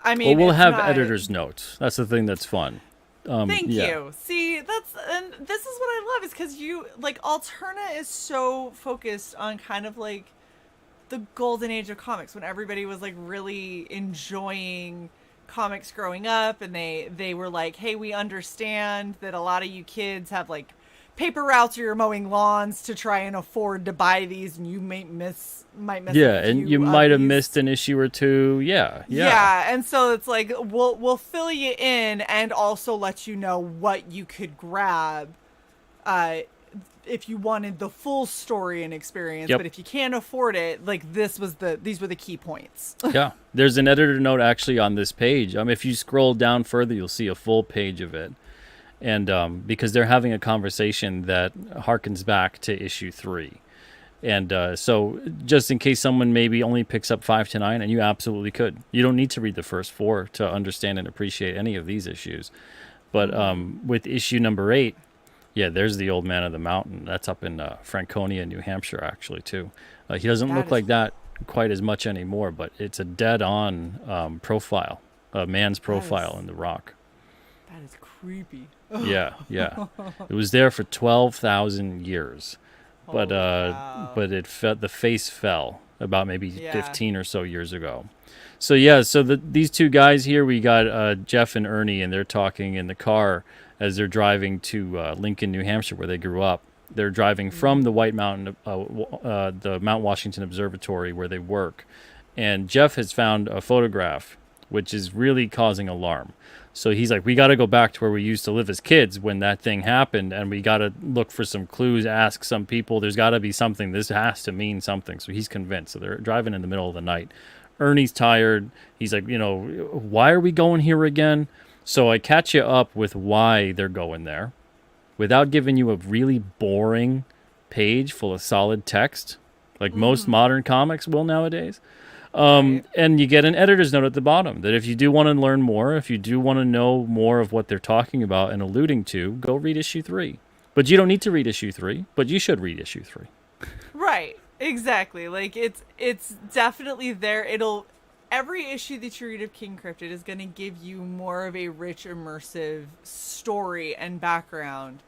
I mean, Well, we'll it's have not- editor's notes. That's the thing that's fun. Thank yeah. you. See, and this is what I love is because you like Alterna is so focused on kind of like the golden age of comics when everybody was like really enjoying comics growing up, and they were like, hey, we understand that a lot of you kids have like paper routes or you're mowing lawns to try and afford to buy these, and you might miss Yeah, a and few you of might have these. missed an issue or two. Yeah. And so it's like we'll fill you in and also let you know what you could grab if you wanted the full story and experience. Yep. But if you can't afford it, like these were the key points. Yeah, there's an editor note actually on this page. If you scroll down further, you'll see a full page of it. And because they're having a conversation that harkens back to issue 3. And so just in case someone maybe only picks up 5 to 9, and you absolutely could. You don't need to read the first 4 to understand and appreciate any of these issues. But with issue number 8, yeah, there's the old man of the mountain. That's up in Franconia, New Hampshire, actually, too. He doesn't look like that quite as much anymore, but it's a dead-on profile, a man's profile in the rock. That is creepy. Yeah. It was there for 12,000 years, but wow. but the face fell about maybe Yeah. 15 or so years ago. So yeah, so these two guys here, we got Jeff and Ernie, and they're talking in the car as they're driving to Lincoln, New Hampshire, where they grew up. They're driving from the White Mountain, the Mount Washington Observatory, where they work, and Jeff has found a photograph, which is really causing alarm. So he's like, we got to go back to where we used to live as kids when that thing happened, and we got to look for some clues, ask some people. There's got to be something. This has to mean something. So he's convinced. So they're driving in the middle of the night. Ernie's tired. He's like, why are we going here again? So I catch you up with why they're going there without giving you a really boring page full of solid text, like most modern comics will nowadays. And you get an editor's note at the bottom that if you do want to learn more, if you do want to know more of what they're talking about and alluding to, go read issue 3. But you don't need to read issue 3, but you should read issue 3. Right. Exactly. Like it's definitely there. Every issue that you read of King Cryptid is going to give you more of a rich, immersive story and background.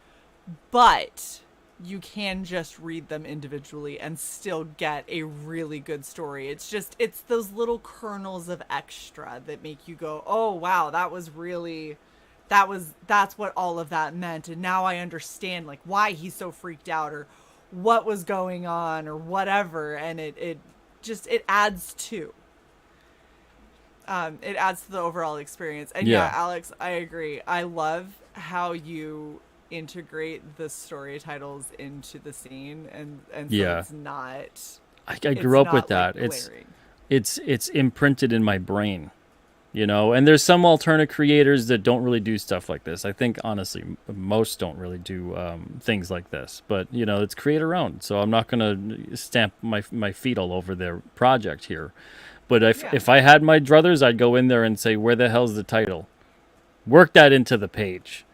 But you can just read them individually and still get a really good story. It's those little kernels of extra that make you go, oh wow, that's what all of that meant, and now I understand like why he's so freaked out or what was going on or whatever, and it adds to the overall experience. And yeah, Alex, I agree. I love how you integrate the story titles into the scene, and so it's not. I grew up with that. It's imprinted in my brain, you know. And there's some alternate creators that don't really do stuff like this. I think honestly, most don't really do things like this. But you know, it's creator owned, so I'm not gonna stamp my feet all over their project here. But if I had my druthers, I'd go in there and say, where the hell's the title? Work that into the page.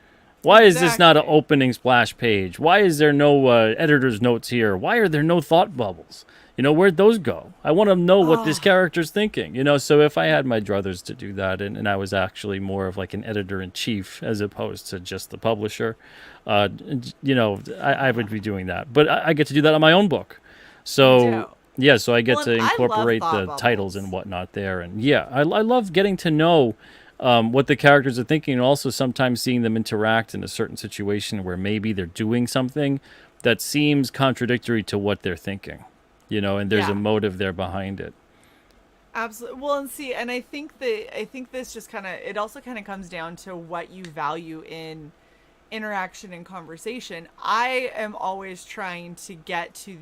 Why is this not an opening splash page? Why is there no editor's notes here? Why are there no thought bubbles? You know, where'd those go? I want to know what this character's thinking. You know, so if I had my druthers to do that, and I was actually more of like an editor-in-chief as opposed to just the publisher, you know, I would be doing that. But I get to do that on my own book. So... yeah, so I get to incorporate the titles and whatnot there. And yeah, I love getting to know what the characters are thinking, and also sometimes seeing them interact in a certain situation where maybe they're doing something that seems contradictory to what they're thinking, you know, and there's a motive there behind it. Absolutely. Well, and see, and I think this just it also comes down to what you value in interaction and conversation. I am always trying to get to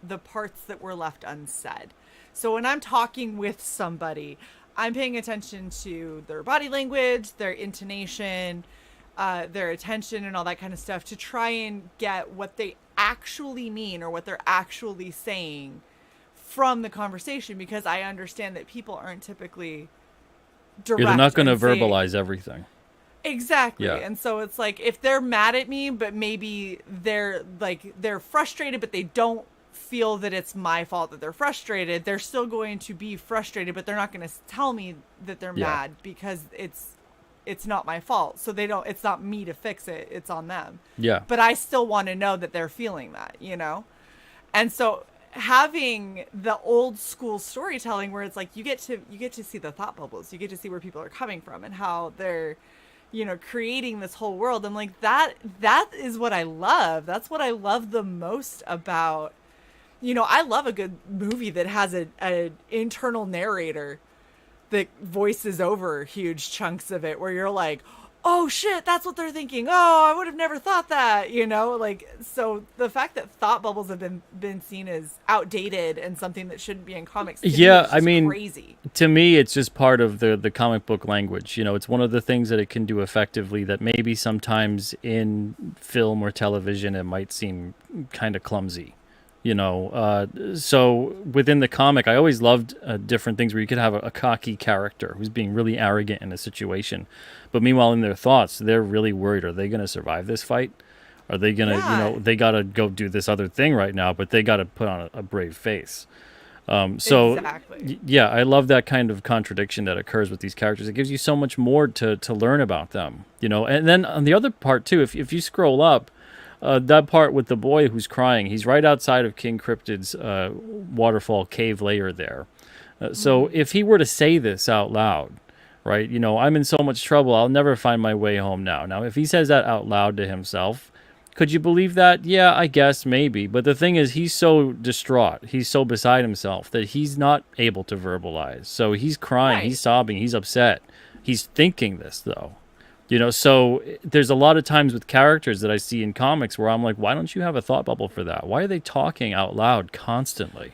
the parts that were left unsaid. So when I'm talking with somebody, I'm paying attention to their body language, their intonation, their attention, and all that kind of stuff to try and get what they actually mean or what they're actually saying from the conversation, because I understand that people aren't typely direct. They're not going to verbalize everything. Exactly. Yeah. And so it's like, if they're mad at me, but maybe they're frustrated, but they don't feel that it's my fault that they're frustrated, they're still going to be frustrated, but they're not going to tell me that they're mad, because it's not my fault. So it's not me to fix it. It's on them. Yeah. But I still want to know that they're feeling that, you know? And so having the old school storytelling where it's like, you get to see the thought bubbles, you get to see where people are coming from and how they're, you know, creating this whole world. I'm like, that is what I love. That's what I love the most about, you know, I love a good movie that has an internal narrator that voices over huge chunks of it, where you're like, oh shit, that's what they're thinking. Oh, I would have never thought that, you know? Like, so the fact that thought bubbles have been seen as outdated and something that shouldn't be in comics, I mean, crazy. To me, it's just part of the comic book language. You know, it's one of the things that it can do effectively that maybe sometimes in film or television it might seem kind of clumsy. You know, so within the comic, I always loved different things where you could have a cocky character who's being really arrogant in a situation, but meanwhile in their thoughts, they're really worried. Are they going to survive this fight? Are they going to, you know, they got to go do this other thing right now, but they got to put on a brave face. Yeah, I love that kind of contradiction that occurs with these characters. It gives you so much more to learn about them, you know. And then on the other part too, if you scroll up, that part with the boy who's crying, he's right outside of King Cryptid's waterfall cave lair there. So if he were to say this out loud, right, you know, I'm in so much trouble, I'll never find my way home now. Now, if he says that out loud to himself, could you believe that? Yeah, I guess maybe. But the thing is, he's so distraught, he's so beside himself that he's not able to verbalize. So he's crying, he's sobbing, he's upset. He's thinking this, though. You know, so there's a lot of times with characters that I see in comics where I'm like, why don't you have a thought bubble for that? Why are they talking out loud constantly?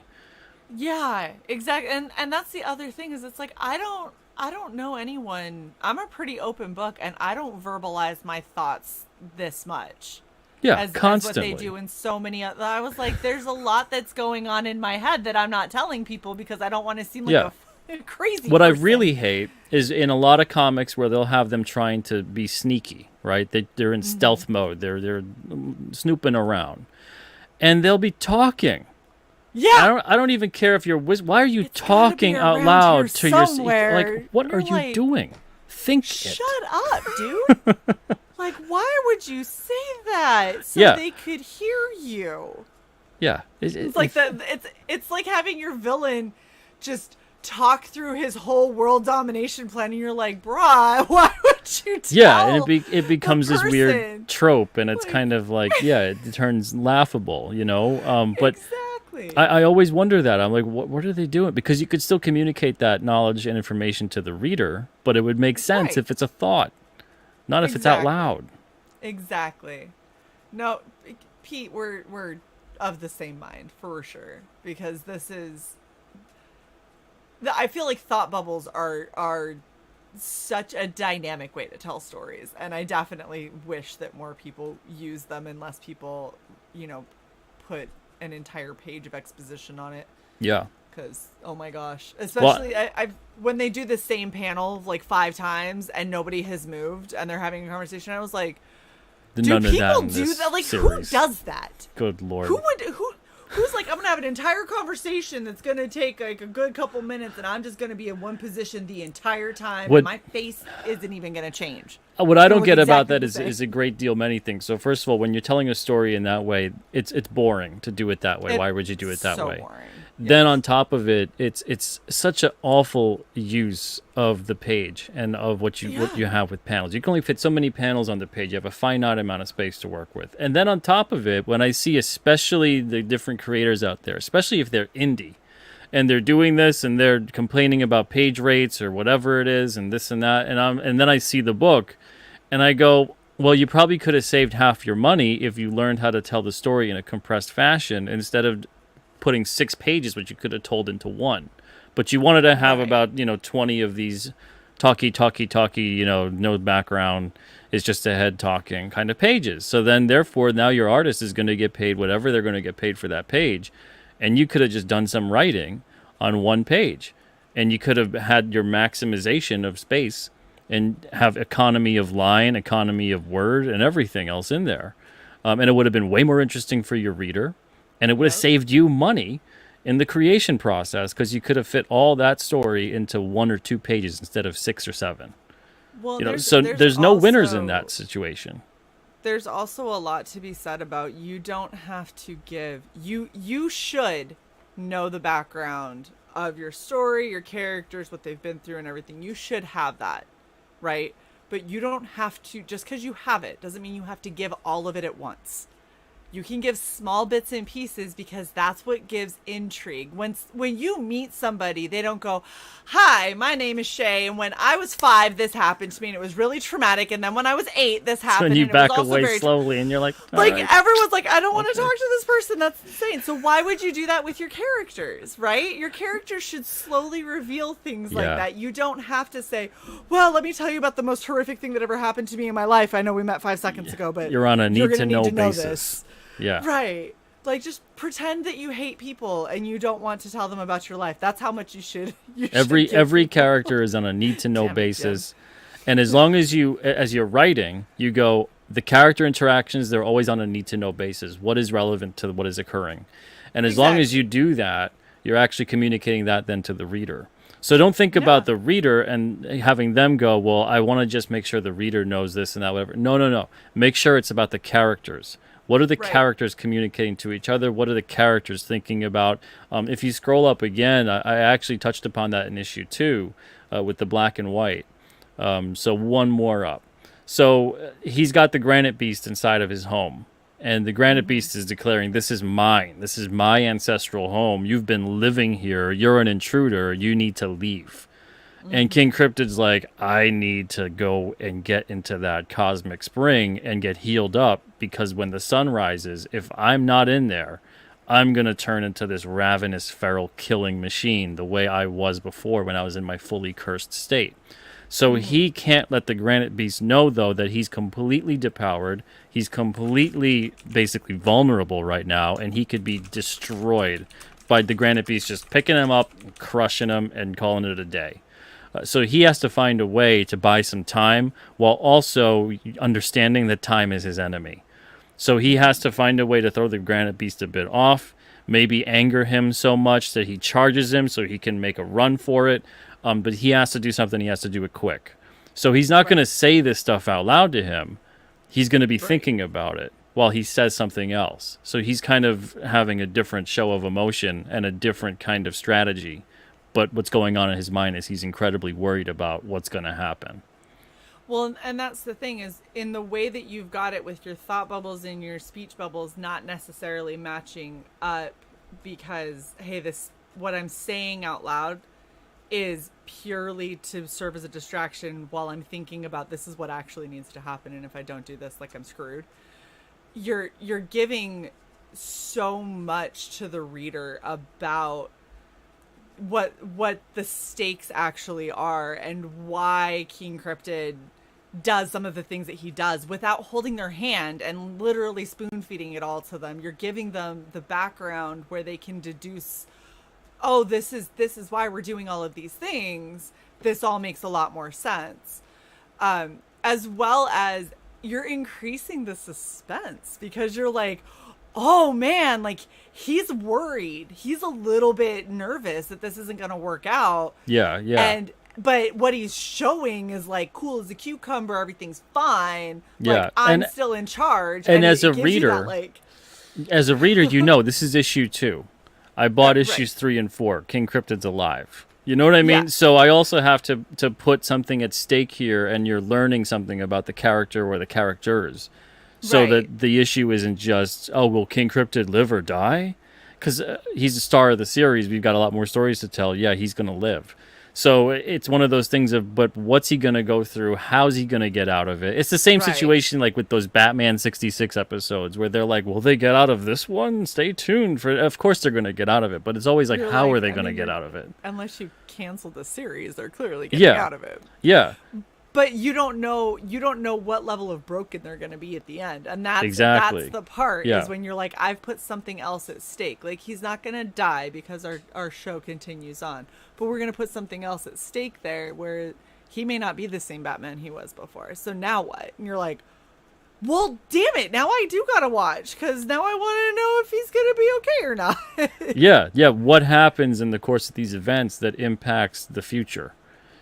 Yeah, exactly. And that's the other thing, is it's like, I don't know anyone. I'm a pretty open book, and I don't verbalize my thoughts this much. Yeah, constantly. As what they do in so many other. I was like, there's a lot that's going on in my head that I'm not telling people because I don't want to seem like a crazy What person. I really hate is in a lot of comics where they'll have them trying to be sneaky, right? They're in stealth mode. They're snooping around, and they'll be talking. Yeah, I don't even care if you're. Why are you talking out loud to yourself? Like, what are you doing? Think. Shut up, dude. Like, why would you say that? So Yeah. they could hear you. Yeah. It's like it's like having your villain just talk through his whole world domination plan, and you're like, bruh, why would you tell Yeah, and it becomes the this weird person? trope, and it's Like- kind of like, yeah, it turns laughable, you know? But Exactly. I always wonder that. I'm like, what are they doing? Because you could still communicate that knowledge and information to the reader, but it would make sense Right. if it's a thought, not if it's out Exactly. loud. Exactly. No, Pete, we're of the same mind for sure, because this is. I feel like thought bubbles are such a dynamic way to tell stories, and I definitely wish that more people use them and less people, put an entire page of exposition on it. Yeah. Because, oh my gosh, especially when they do the same panel like 5 times and nobody has moved and they're having a conversation, I was like, do None of that people in do this that? Like, series. who does that? Good Lord. Who's like, I'm gonna have an entire conversation that's gonna take like a good couple minutes, and I'm just gonna be in one position the entire time, What- and my face isn't even gonna change. What I don't know get about exactly that the is same. is a great deal many things. So first of all, when you're telling a story in that way, it's boring to do it that way. Why would you do it that so way? Boring. Then on top of it, it's such an awful use of the page and of what you have with panels. You can only fit so many panels on the page. You have a finite amount of space to work with. And then on top of it, when I see especially the different creators out there, especially if they're indie, and they're doing this and they're complaining about page rates or whatever it is and this and that, and then I see the book and I go, well, you probably could have saved half your money if you learned how to tell the story in a compressed fashion instead of putting 6 pages, which you could have told into one. But you wanted to have Right. about 20 of these talky, no background, is just a head talking kind of pages. So then therefore now your artist is going to get paid whatever they're going to get paid for that page, and you could have just done some writing on one page, and you could have had your maximization of space and have economy of line, economy of word, and everything else in there. And it would have been way more interesting for your reader, and it would have saved you money in the creation process because you could have fit all that story into 1 or 2 pages instead of 6 or 7. Well, So there's no winners in that situation. There's also a lot to be said about you don't have to give you should know the background of your story, your characters, what they've been through and everything. You should have that, right? But you don't have to, just because you have it doesn't mean you have to give all of it at once. You can give small bits and pieces because that's what gives intrigue. When you meet somebody, they don't go, "Hi, my name is Shae, and when I was 5, this happened to me, and it was really traumatic. And then when I was 8, this happened." When you and it was back also away very slowly and you're like, like "All right." everyone's like, I don't want to talk to this person. That's insane. So why would you do that with your characters, right? Your characters should slowly reveal things like Yeah. that. You don't have to say, well, let me tell you about the most horrific thing that ever happened to me in my life. I know we met 5 seconds ago, but You're on a you're gonna need-to-know need to know basis. this. Yeah. Right. Like, just pretend that you hate people and you don't want to tell them about your life. That's how much you should. Every give people. character is on a need to know Damn it, basis, and as long as you're writing, you go, the character interactions, they're always on a need to know basis. What is relevant to what is occurring, and as long as you do that, you're actually communicating that then to the reader. So don't think about the reader and having them go, well, I want to just make sure the reader knows this and that, whatever. No. Make sure it's about the characters. What are the characters communicating to each other? What are the characters thinking about? If you scroll up again, I actually touched upon that in issue 2 with the black and white. So one more up. So he's got the granite beast inside of his home. And the granite beast is declaring, this is mine. This is my ancestral home. You've been living here. You're an intruder. You need to leave. And King Cryptid's like, I need to go and get into that cosmic spring and get healed up, because when the sun rises, if I'm not in there, I'm going to turn into this ravenous feral killing machine the way I was before when I was in my fully cursed state. So he can't let the granite beast know, though, that he's completely depowered. He's completely, basically vulnerable right now, and he could be destroyed by the granite beast just picking him up, crushing him, and calling it a day. So he has to find a way to buy some time while also understanding that time is his enemy. So he has to find a way to throw the granite beast a bit off, maybe anger him so much that he charges him so he can make a run for it. But he has to do something. He has to do it quick. So he's not going to say this stuff out loud to him, he's going to be thinking about it while he says something else. So he's kind of having a different show of emotion and a different kind of strategy. But what's going on in his mind is he's incredibly worried about what's going to happen. Well, and that's the thing, is in the way that you've got it with your thought bubbles and your speech bubbles not necessarily matching up, because, hey, what I'm saying out loud is purely to serve as a distraction while I'm thinking about this is what actually needs to happen, and if I don't do this, like, I'm screwed. You're giving so much to the reader about what the stakes actually are and why King Cryptid does some of the things that he does without holding their hand and literally spoon feeding it all to them. You're giving them the background where they can deduce, oh, this is why we're doing all of these things. This all makes a lot more sense. As well as you're increasing the suspense, because you're like, oh man, like, he's worried. He's a little bit nervous that this isn't going to work out. Yeah. But what he's showing is like, cool as a cucumber, everything's fine. Yeah. Like, I'm still in charge. And as it a gives you reader, that, like... as a reader, this is issue 2. I bought issues 3 and 4. King Cryptid's alive. You know what I mean? Yeah. So I also have to put something at stake here, and you're learning something about the character or the characters. So that the issue isn't just, oh, will King Cryptid live or die? Because he's the star of the series. We've got a lot more stories to tell. Yeah, he's going to live. So it's one of those things of, but what's he going to go through? How's he going to get out of it? It's the same situation like with those Batman 66 episodes where they're like, will they get out of this one? Stay tuned for it. Of course they're going to get out of it. But it's always like, how are they going to get out of it? Unless you cancel the series, they're clearly getting out of it. Yeah. But you don't know what level of broken they're going to be at the end. And that's the part is when you're like, I've put something else at stake. Like, he's not going to die because our show continues on. But we're going to put something else at stake there where he may not be the same Batman he was before. So now what? And you're like, well, damn it. Now I do got to watch, because now I want to know if he's going to be okay or not. Yeah. What happens in the course of these events that impacts the future?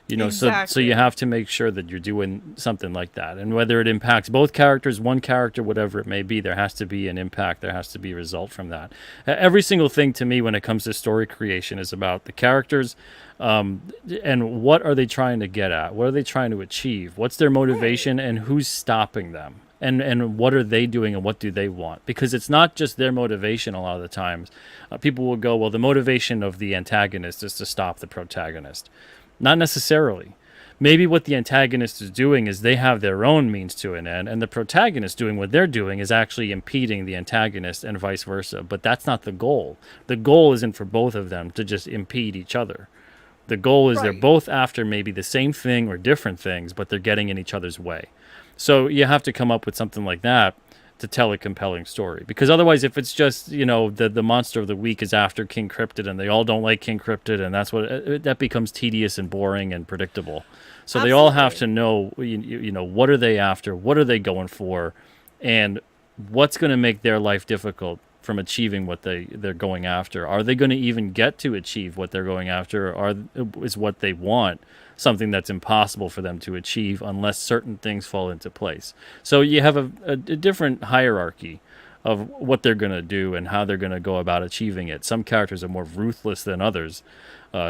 Exactly. So you have to make sure that you're doing something like that. And whether it impacts both characters, one character, whatever it may be, there has to be an impact. There has to be a result from that. Every single thing to me when it comes to story creation is about the characters and what are they trying to get at? What are they trying to achieve? What's their motivation and who's stopping them? And what are they doing and what do they want? Because it's not just their motivation a lot of the times. People will go, well, the motivation of the antagonist is to stop the protagonist. Not necessarily. Maybe what the antagonist is doing is they have their own means to an end, and the protagonist doing what they're doing is actually impeding the antagonist and vice versa. But that's not the goal. The goal isn't for both of them to just impede each other. The goal is they're both after maybe the same thing or different things, but they're getting in each other's way. So you have to come up with something like that to tell a compelling story. Because otherwise, if it's just, the monster of the week is after King Cryptid and they all don't like King Cryptid, and that becomes tedious and boring and predictable. So Absolutely. They all have to know, what are they after? What are they going for? And what's going to make their life difficult from achieving what they're going after? Are they going to even get to achieve what they're going after? Or is what they want something that's impossible for them to achieve unless certain things fall into place? So you have a different hierarchy of what they're going to do and how they're going to go about achieving it. Some characters are more ruthless than others.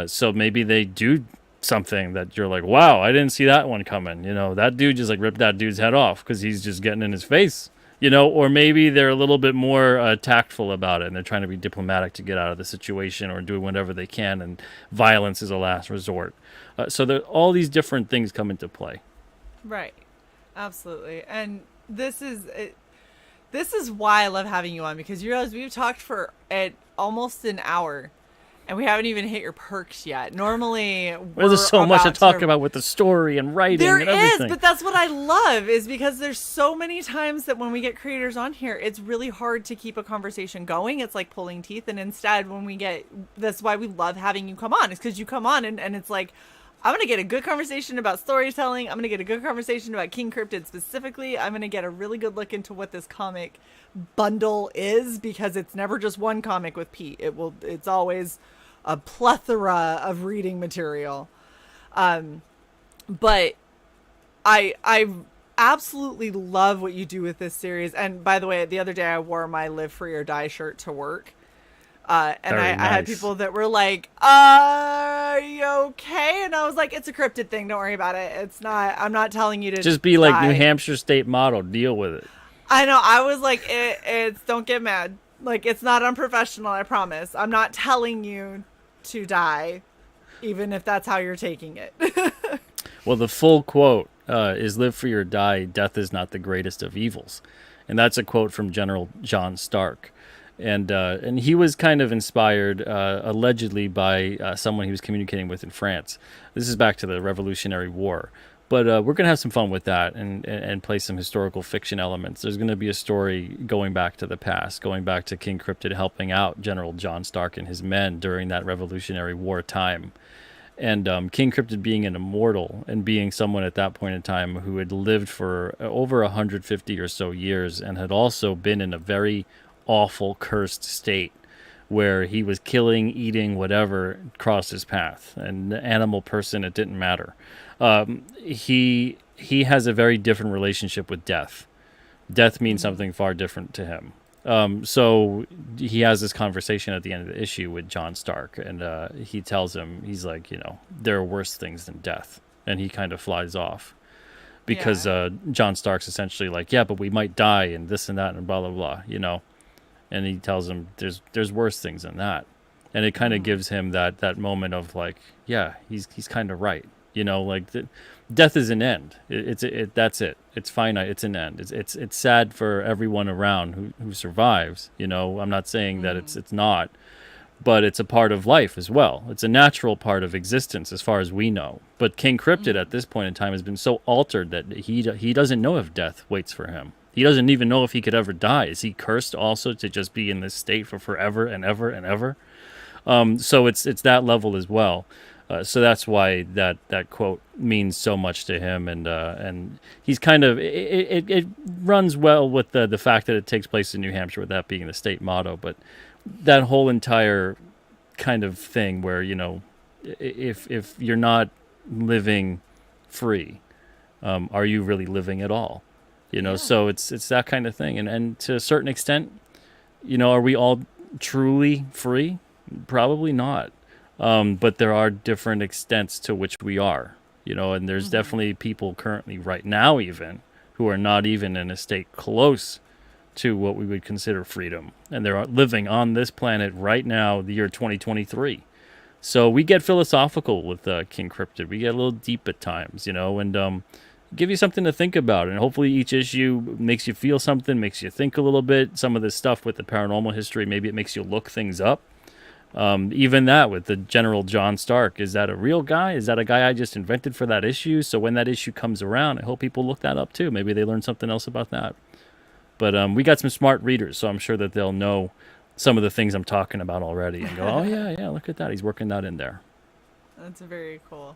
So maybe they do something that you're like, wow, I didn't see that one coming. That dude just like ripped that dude's head off because he's just getting in his face. Or maybe they're a little bit more tactful about it and they're trying to be diplomatic to get out of the situation or do whatever they can, and violence is a last resort. So all these different things come into play. Right. Absolutely. And this is why I love having you on, because you realize we've talked for almost an hour. And we haven't even hit your perks yet. Normally, there's so much to talk about with the story and writing and everything. There is, but that's what I love, is because there's so many times that when we get creators on here, it's really hard to keep a conversation going. It's like pulling teeth. And instead, that's why we love having you come on, is because you come on and it's like, I'm going to get a good conversation about storytelling. I'm going to get a good conversation about King Cryptid specifically. I'm going to get a really good look into what this comic bundle is, because it's never just one comic with Pete. It's always a plethora of reading material. But I absolutely love what you do with this series. And by the way, the other day I wore my Live Free or Die shirt to work. And I had people that were like, are you okay? And I was like, it's a cryptid thing. Don't worry about it. It's not, I'm not telling you to Just be like die. New Hampshire state motto. Deal with it. I know. I was like, it's don't get mad. Like, it's not unprofessional. I promise. I'm not telling you to die, even if that's how you're taking it. Well, the full quote is live free or die. Death is not the greatest of evils. And that's a quote from General John Stark. And he was kind of inspired, allegedly, by someone he was communicating with in France. This is back to the Revolutionary War. But we're going to have some fun with that and play some historical fiction elements. There's going to be a story going back to the past, going back to King Cryptid helping out General John Stark and his men during that Revolutionary War time. And King Cryptid being an immortal and being someone at that point in time who had lived for over 150 or so years and had also been in a very awful, cursed state where he was killing, eating, whatever crossed his path. And animal, person, it didn't matter. He has a very different relationship with death. Death means something far different to him. So he has this conversation at the end of the issue with John Stark, and he tells him, he's like, there are worse things than death. And he kind of flies off because John Stark's essentially like, yeah, but we might die and this and that and blah, blah, blah, And he tells him there's worse things than that. And it kind of gives him that moment of like, yeah, he's kind of right. Like death is an end. That's it. It's finite. It's an end. It's sad for everyone around who survives. I'm not saying that it's not, but it's a part of life as well. It's a natural part of existence as far as we know. But King Cryptid at this point in time has been so altered that he doesn't know if death waits for him. He doesn't even know if he could ever die. Is he cursed also to just be in this state for forever and ever and ever? So it's that level as well. So that's why that quote means so much to him, and he's kind of it runs well with the fact that it takes place in New Hampshire, with that being the state motto. But that whole entire kind of thing where if you're not living free, are you really living at all? So it's that kind of thing, and to a certain extent, are we all truly free? Probably not. But there are different extents to which we are, and there's definitely people currently right now even who are not even in a state close to what we would consider freedom. And they're living on this planet right now, the year 2023. So we get philosophical with King Cryptid. We get a little deep at times, and give you something to think about. And hopefully each issue makes you feel something, makes you think a little bit. Some of this stuff with the paranormal history, maybe it makes you look things up. Even that with the General John Stark, is that a real guy? Is that a guy I just invented for that issue? So when that issue comes around, I hope people look that up too. Maybe they learn something else about that. But we got some smart readers, so I'm sure that they'll know some of the things I'm talking about already and go, oh yeah, look at that. He's working that in there. That's very cool.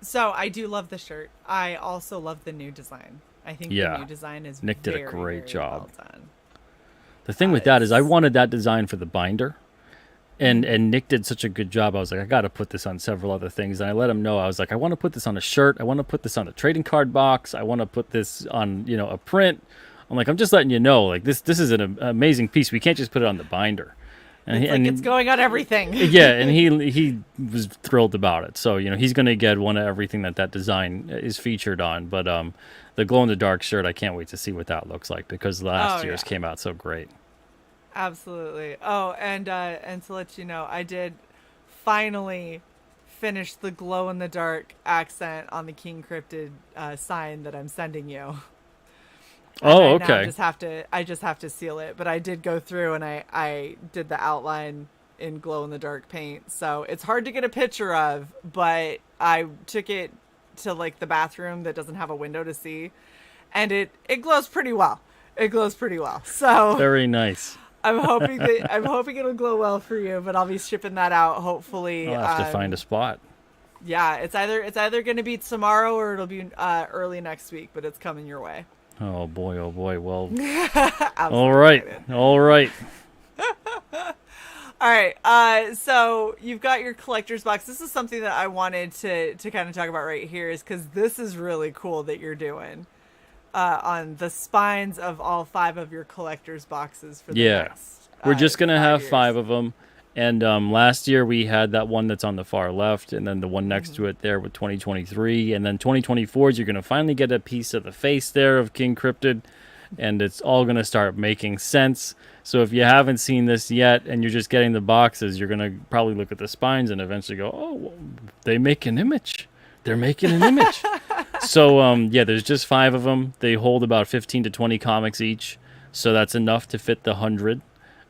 So I do love the shirt. I also love the new design. I think the new design is Nick did a great job. Well done. The thing with that is I wanted that design for the binder. And Nick did such a good job. I was like, I got to put this on several other things. And I let him know. I was like, I want to put this on a shirt. I want to put this on a trading card box. I want to put this on, a print. I'm like, I'm just letting you know, like this is an amazing piece. We can't just put it on the binder. And it's going on everything. Yeah, and he was thrilled about it. So, he's going to get one of everything that design is featured on. But the glow-in-the-dark shirt, I can't wait to see what that looks like because last year's came out so great. Absolutely. Oh, and to let you know, I did finally finish the glow-in-the-dark accent on the King Cryptid sign that I'm sending you. Oh, okay. I just have to seal it, but I did go through and I did the outline in glow-in-the-dark paint, so it's hard to get a picture of, but I took it to like the bathroom that doesn't have a window to see, and it glows pretty well. It glows pretty well. So very nice. I'm hoping it'll glow well for you, but I'll be shipping that out hopefully. I'll have to find a spot. Yeah, it's either going to be tomorrow or it'll be early next week, but it's coming your way. Oh boy. Well, all right. All right. So you've got your collector's box. This is something that I wanted to kind of talk about right here, is because this is really cool that you're doing on the spines of all 5 of your collector's boxes for the next. We're just gonna have years. 5 of them. And last year we had that one that's on the far left, and then the one next to it there with 2023, and then 2024 is you're gonna finally get a piece of the face there of King Cryptid, and it's all gonna start making sense. So if you haven't seen this yet and you're just getting the boxes, you're going to probably look at the spines and eventually go, oh, well, they make an image. They're making an image. So, yeah, there's just 5 of them. They hold about 15 to 20 comics each. So that's enough to fit the 100.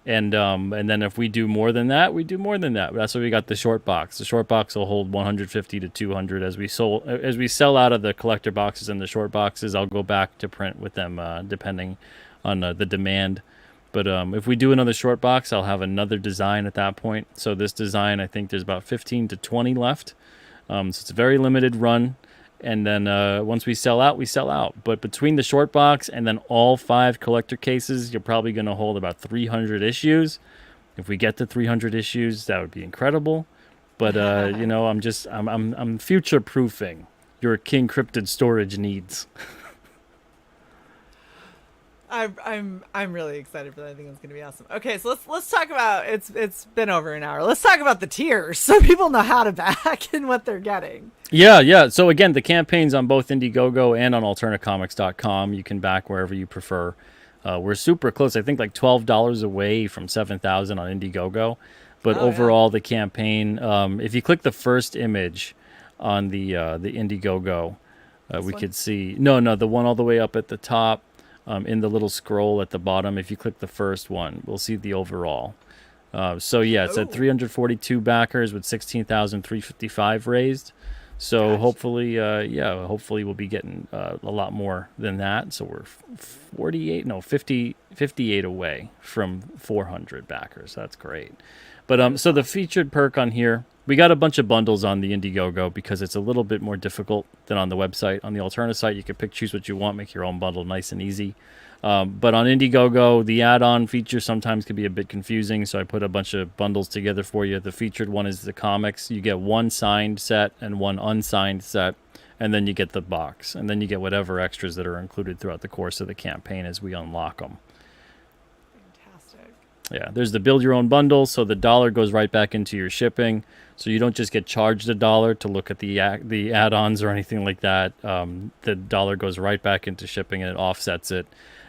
And then if we do more than that, we do more than that. That's why we got the short box. The short box will hold 150 to 200. As we sell out of the collector boxes and the short boxes, I'll go back to print with them depending on the demand. But if we do another short box, I'll have another design at that point. So this design, I think there's about 15 to 20 left. So it's a very limited run. And then once we sell out, we sell out. But between the short box and then all 5 collector cases, you're probably going to hold about 300 issues. If we get to 300 issues, that would be incredible. But you know, I'm future proofing your King Cryptid storage needs. I'm really excited for that. I think it's going to be awesome. Okay, so let's talk about it's been over an hour. Let's talk about the tiers so people know how to back and what they're getting. Yeah. So again, the campaign's on both Indiegogo and on alternacomics.com. You can back wherever you prefer. We're super close. I think like $12 away from 7,000 on Indiegogo. But overall, the campaign, if you click the first image on the Indiegogo, we could see no, the one all the way up at the top. In the little scroll at the bottom, if you click the first one, we'll see the overall. So yeah, it's at 342 backers with 16,355 raised. So hopefully, hopefully we'll be getting a lot more than that. So we're 58 away from 400 backers. That's great. But so the featured perk on here, we got a bunch of bundles on the Indiegogo because it's a little bit more difficult than on the website. On the Alterna site, you can choose what you want, make your own bundle nice and easy. But on Indiegogo, the add-on feature sometimes can be a bit confusing, so I put a bunch of bundles together for you. The featured one is the comics. You get one signed set and one unsigned set, and then you get the box. And then you get whatever extras that are included throughout the course of the campaign as we unlock them. Yeah, there's the build your own bundle, so the dollar goes right back into your shipping. So you don't just get charged $1 to look at the add-ons or anything like that. The dollar goes right back into shipping and it offsets it.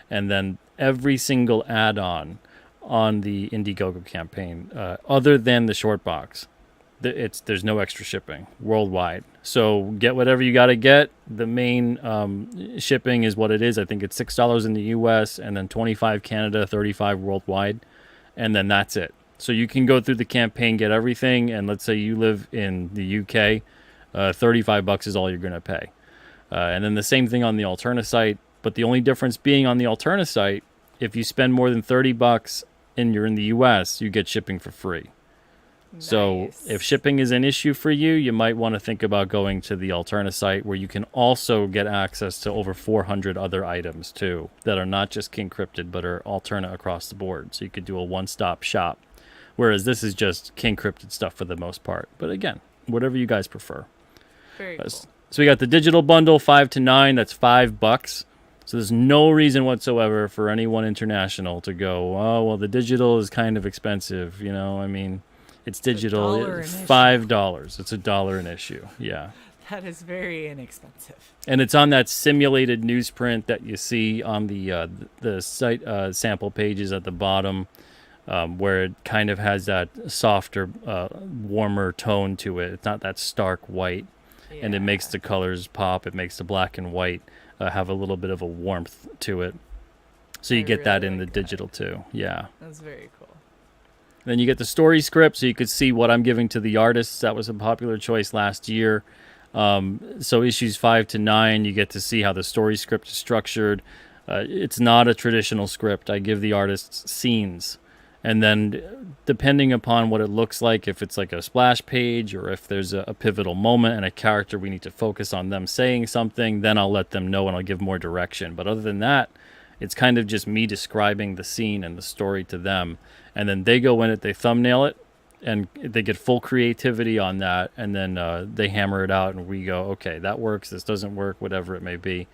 And then every single add-on on the Indiegogo campaign, other than the short box, there's no extra shipping worldwide. So get whatever you got to get. The main shipping is what it is. I think it's $6 in the U.S. and then $25 Canada, $35 worldwide. And then that's it. So you can go through the campaign, get everything, and let's say you live in the UK, $35 is all you're going to pay. And then the same thing on the Alterna site, but the only difference being on the Alterna site, if you spend more than $30 and you're in the US, you get shipping for free. Nice. So if shipping is an issue for you, you might want to think about going to the Alterna site where you can also get access to over 400 other items too that are not just King Cryptid but are Alterna across the board. So you could do a one-stop shop. Whereas this is just King Cryptid stuff for the most part. But again, whatever you guys prefer. Very cool. So we got the digital bundle 5 to 9, that's $5. So there's no reason whatsoever for anyone international to go, oh, well, the digital is kind of expensive, you know, I mean, it's digital, $5. It's $1 an issue. Yeah. That is very inexpensive. And it's on that simulated newsprint that you see on the site sample pages at the bottom, where it kind of has that softer, warmer tone to it. It's not that stark white, and it makes the colors pop. It makes the black and white have a little bit of a warmth to it. So you get that in the digital too. Yeah. That's very cool. Then you get the story script, so you could see what I'm giving to the artists. That was a popular choice last year. So issues 5 to 9, you get to see how the story script is structured. It's not a traditional script. I give the artists scenes. And then depending upon what it looks like, if it's like a splash page or if there's a pivotal moment and a character we need to focus on them saying something, then I'll let them know and I'll give more direction. But other than that, it's kind of just me describing the scene and the story to them. and then they go in it, they thumbnail it, and they get full creativity on that, and then they hammer it out, and we go, okay, that works, this doesn't work, whatever it may be.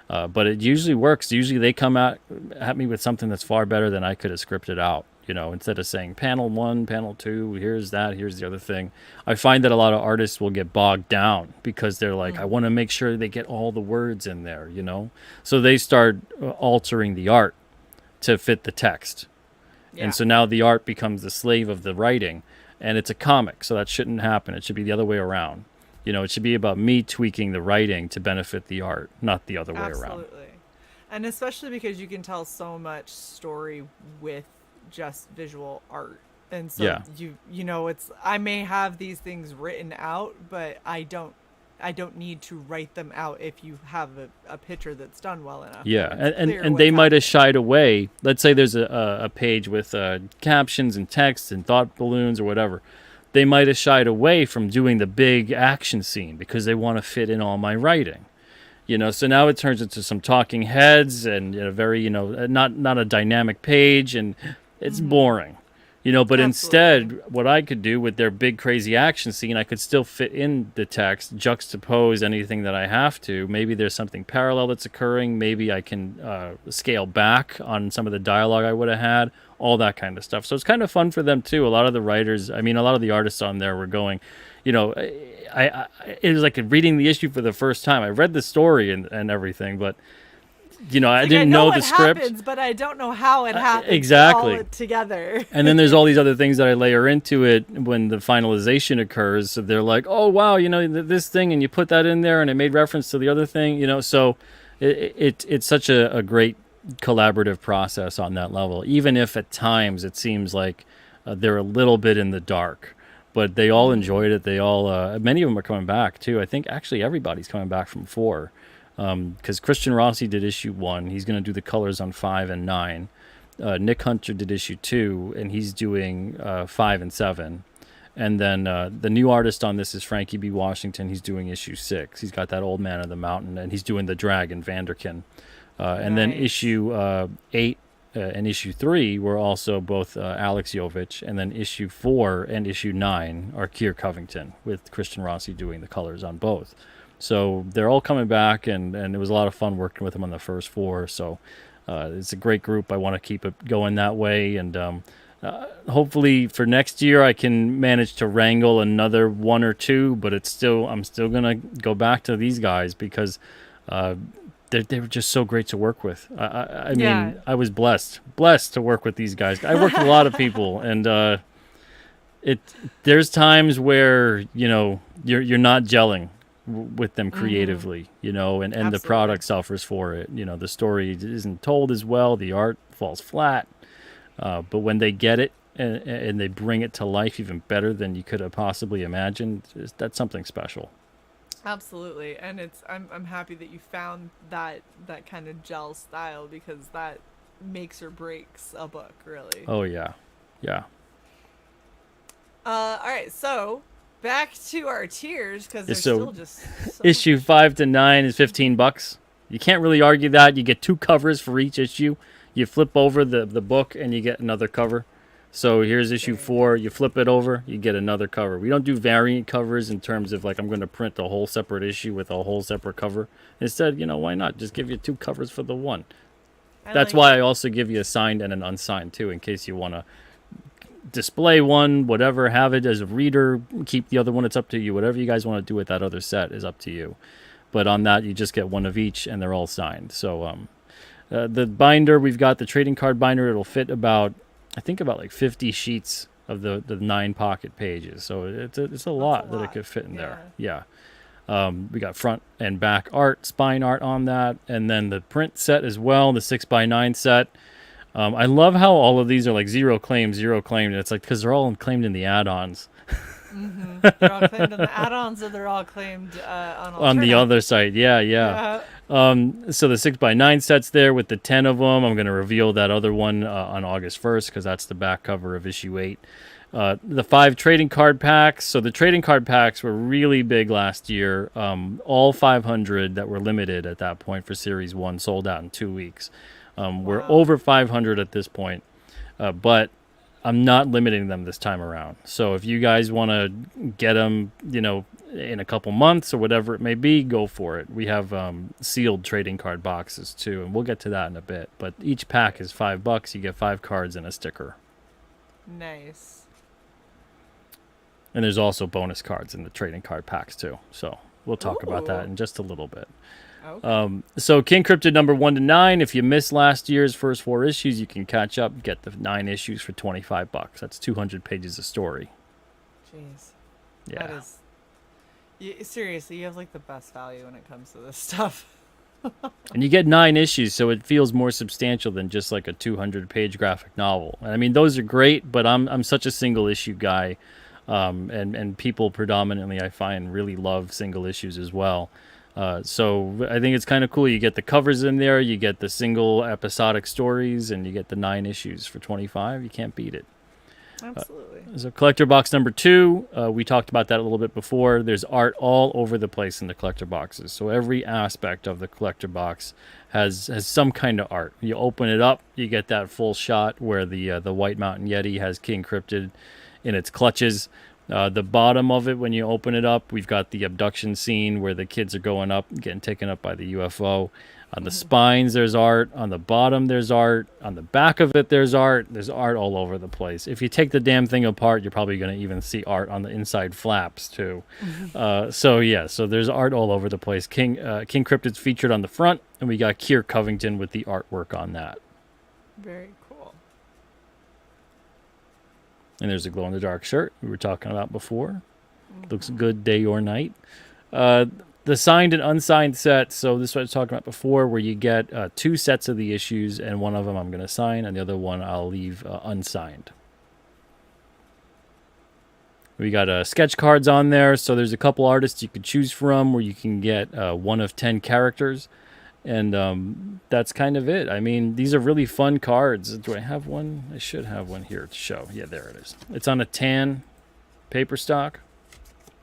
But it usually works. Usually they come at me with something that's far better than I could have scripted out. Instead of saying panel 1, panel 2, here's that, here's the other thing. I find that a lot of artists will get bogged down because they're like, I want to make sure they get all the words in there, So they start altering the art to fit the text. Yeah. And so now the art becomes the slave of the writing, and it's a comic, so that shouldn't happen. It should be the other way around. It should be about me tweaking the writing to benefit the art, not the other way around. Absolutely. And especially because you can tell so much story with just visual art. And so Yeah. it's I may have these things written out, but I don't need to write them out if you have a picture that's done well enough. Yeah, and and they might have shied away. Let's say there's a page with captions and text and thought balloons or whatever. They might have shied away from doing the big action scene because they want to fit in all my writing. So now it turns into some talking heads and very, not a dynamic page, and it's boring. But Absolutely. instead, what I could do with their big crazy action scene, I could still fit in the text, juxtapose anything that I have to. Maybe there's something parallel that's occurring. Maybe I can scale back on some of the dialogue I would have had, all that kind of stuff. So it's kind of fun for them too. A lot of the writers, a lot of the artists on there were going, it was like reading the issue for the first time. I read the story and everything, but I didn't know the script. Happens, but I don't know how it happens. Exactly. All together. And then there's all these other things that I layer into it when the finalization occurs. So they're like, oh, wow, this thing, and you put that in there, and it made reference to the other thing, So it's such a great collaborative process on that level, even if at times it seems like they're a little bit in the dark. But they all enjoyed it. They all, many of them are coming back, too. I think actually everybody's coming back from 4. Because Christian Rossi did issue 1. He's going to do the colors on 5 and 9. Nick Hunter did issue 2, and he's doing 5 and 7. And then the new artist on this is Frankie B. Washington. He's doing issue 6. He's got that old man of the mountain, and he's doing the dragon, Vanderkin. And then issue 8 and issue 3 were also both Alex Jovich. And then issue 4 and issue 9 are Keir Covington, with Christian Rossi doing the colors on both. So they're all coming back, and it was a lot of fun working with them on the first 4. So it's a great group. I want to keep it going that way. And hopefully for next year I can manage to wrangle another 1 or 2, but I'm still going to go back to these guys because they were just so great to work with. I mean, I was blessed to work with these guys. I worked with a lot of people, and there's times where, you're not gelling with them creatively, and the product suffers for it. The story isn't told as well, the art falls flat, but when they get it and they bring it to life even better than you could have possibly imagined, that's something special. Absolutely. And I'm happy that you found that kind of gel style, because that makes or breaks a book, really. Oh yeah. All right, so back to our tiers, because they're So, still just so issue 5 to 9 is $15. You can't really argue that. You get 2 covers for each issue. You flip over the book and you get another cover. So here's issue 4. You flip it over, you get another cover. We don't do variant covers in terms of like I'm going to print a whole separate issue with a whole separate cover. Instead, why not just give you 2 covers for the one? That's why I also give you a signed and an unsigned too, in case you want to display one, whatever, have it as a reader, keep the other one. It's up to you. Whatever you guys want to do with that other set is up to you. But on that, you just get one of each, and they're all signed. So the binder, we've got the trading card binder. It'll fit about like 50 sheets of the 9 pocket pages. So it's a lot that it could fit in there. Yeah. We got front and back art, spine art on that, and then the print set as well, the 6x9 set. I love how all of these are like zero claimed. And it's like because they're all claimed in the add-ons. They're all claimed on the add-ons, or they're all claimed on Alterna. On the other side, yeah. So the 6x9 set's there with the 10 of them. I'm going to reveal that other one on August 1st because that's the back cover of issue 8. The 5 trading card packs. So the trading card packs were really big last year. All 500 that were limited at that point for Series 1 sold out in 2 weeks. We're over 500 at this point. But I'm not limiting them this time around. So if you guys want to get them, in a couple months or whatever it may be, go for it. We have sealed trading card boxes too, and we'll get to that in a bit. But each pack is $5. You get 5 cards and a sticker. Nice. And there's also bonus cards in the trading card packs too. So we'll talk about that Ooh. in just a little bit. Okay. So King Cryptid number 1 to 9. If you missed last year's first 4 issues, you can catch up. Get the 9 issues for $25. That's 200 pages of story. Jeez. Yeah. That is. Seriously, you have like the best value when it comes to this stuff. And you get 9 issues, so it feels more substantial than just like a 200-page graphic novel. And I mean, those are great, but I'm such a single issue guy, and people predominantly I find really love single issues as well. So I think it's kind of cool. You get the covers in there, you get the single episodic stories, and you get the 9 issues for $25. You can't beat it. Absolutely. So collector box number 2, we talked about that a little bit before. There's art all over the place in the collector boxes. So every aspect of the collector box has some kind of art. You open it up, you get that full shot where the White Mountain Yeti has King Cryptid in its clutches. The bottom of it, when you open it up, we've got the abduction scene where the kids are going up, getting taken up by the UFO. On the spines, there's art. On the bottom, there's art. On the back of it, there's art. There's art all over the place. If you take the damn thing apart, you're probably going to even see art on the inside flaps, too. So there's art all over the place. King Cryptid's featured on the front, and we got Keir Covington with the artwork on that. Very cool. And there's a glow-in-the-dark shirt we were talking about before. Looks good day or night. The signed and unsigned set, so this is what I was talking about before, where you get 2 sets of the issues, and one of them I'm going to sign, and the other one I'll leave unsigned. We got sketch cards on there, so there's a couple artists you could choose from, where you can get 1 of 10 characters, and that's kind of it. I mean, these are really fun cards. Do I have one? I should have one here to show. Yeah, there it is. It's on a tan paper stock.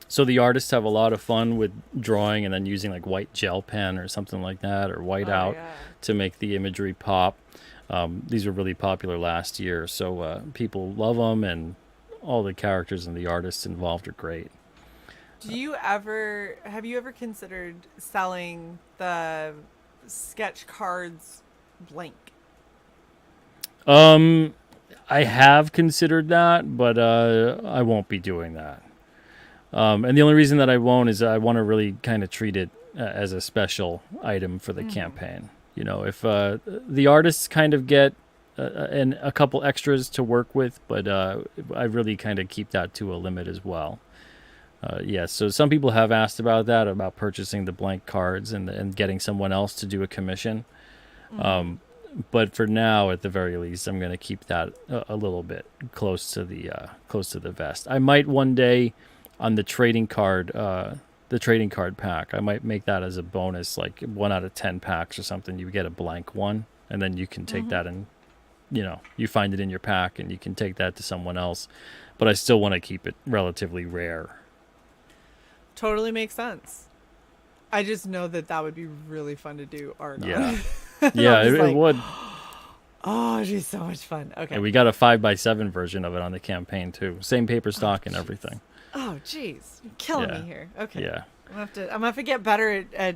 So the artists have a lot of fun with drawing and then using like white gel pen or something like that, or white out to make the imagery pop. These were really popular last year, so people love them, and all the characters and the artists involved are great. Have you ever considered selling the sketch cards blank? I have considered that, but I won't be doing that. And the only reason that I won't is I want to really kind of treat it as a special item for the campaign. If the artists kind of get and a couple extras to work with, but I really kind of keep that to a limit as well. So some people have asked about that, about purchasing the blank cards and getting someone else to do a commission. But for now, at the very least, I'm going to keep that a little bit close to the vest. I might one day, on the trading card pack, I might make that as a bonus, like 1 out of 10 packs or something. You get a blank one, and then you can take that and, you find it in your pack, and you can take that to someone else. But I still want to keep it relatively rare. Totally makes sense. I just know that would be really fun to do art Yeah. on. Yeah, it would. Oh, it'd be so much fun. Okay. And we got a 5x7 version of it on the campaign too. Same paper stock and everything. Oh, jeez, you're killing me here. Okay. Yeah. I'm gonna have to get better at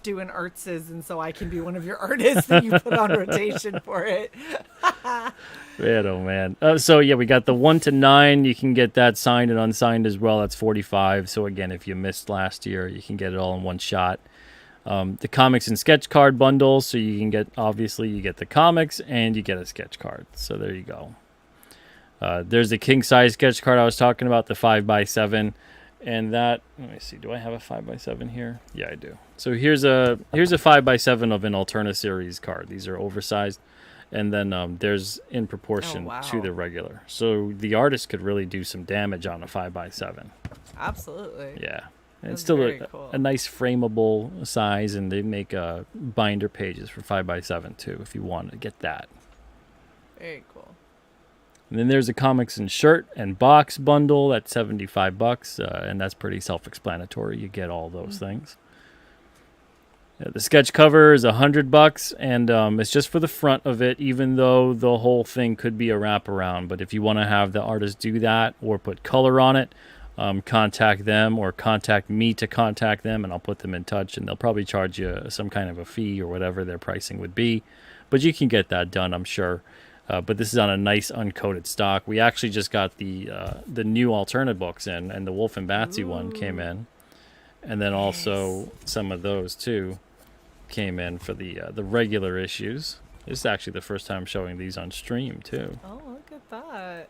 doing artses, and so I can be one of your artists that you put on rotation for it. Man, oh man. We got the 1 to 9. You can get that signed and unsigned as well. That's $45. So again, if you missed last year, you can get it all in one shot. The comics and sketch card bundle, so you can get, obviously, you get the comics and you get a sketch card. So there you go. There's the king size sketch card I was talking about, the 5x7, and that, let me see, do I have a 5x7 here? Yeah, I do. So here's a 5x7 of an Alterna series card. These are oversized, and then there's in proportion to the regular. So the artist could really do some damage on a 5x7. Absolutely. Yeah. And it's still a nice frameable size, and they make binder pages for 5x7 too, if you want to get that. Very cool. And then there's a comics and shirt and box bundle that's $75, and that's pretty self-explanatory. You get all those things. The sketch cover is $100, and it's just for the front of it, even though the whole thing could be a wraparound. But if you want to have the artist do that or put color on it, contact them or contact me to contact them, and I'll put them in touch, and they'll probably charge you some kind of a fee or whatever their pricing would be. But you can get that done, I'm sure. But this is on a nice uncoated stock. We actually just got the new Alterna books in, and the Wolf and Batsy one came in. And then also some of those, too, came in for the regular issues. This is actually the first time showing these on stream, too. Oh, look at that.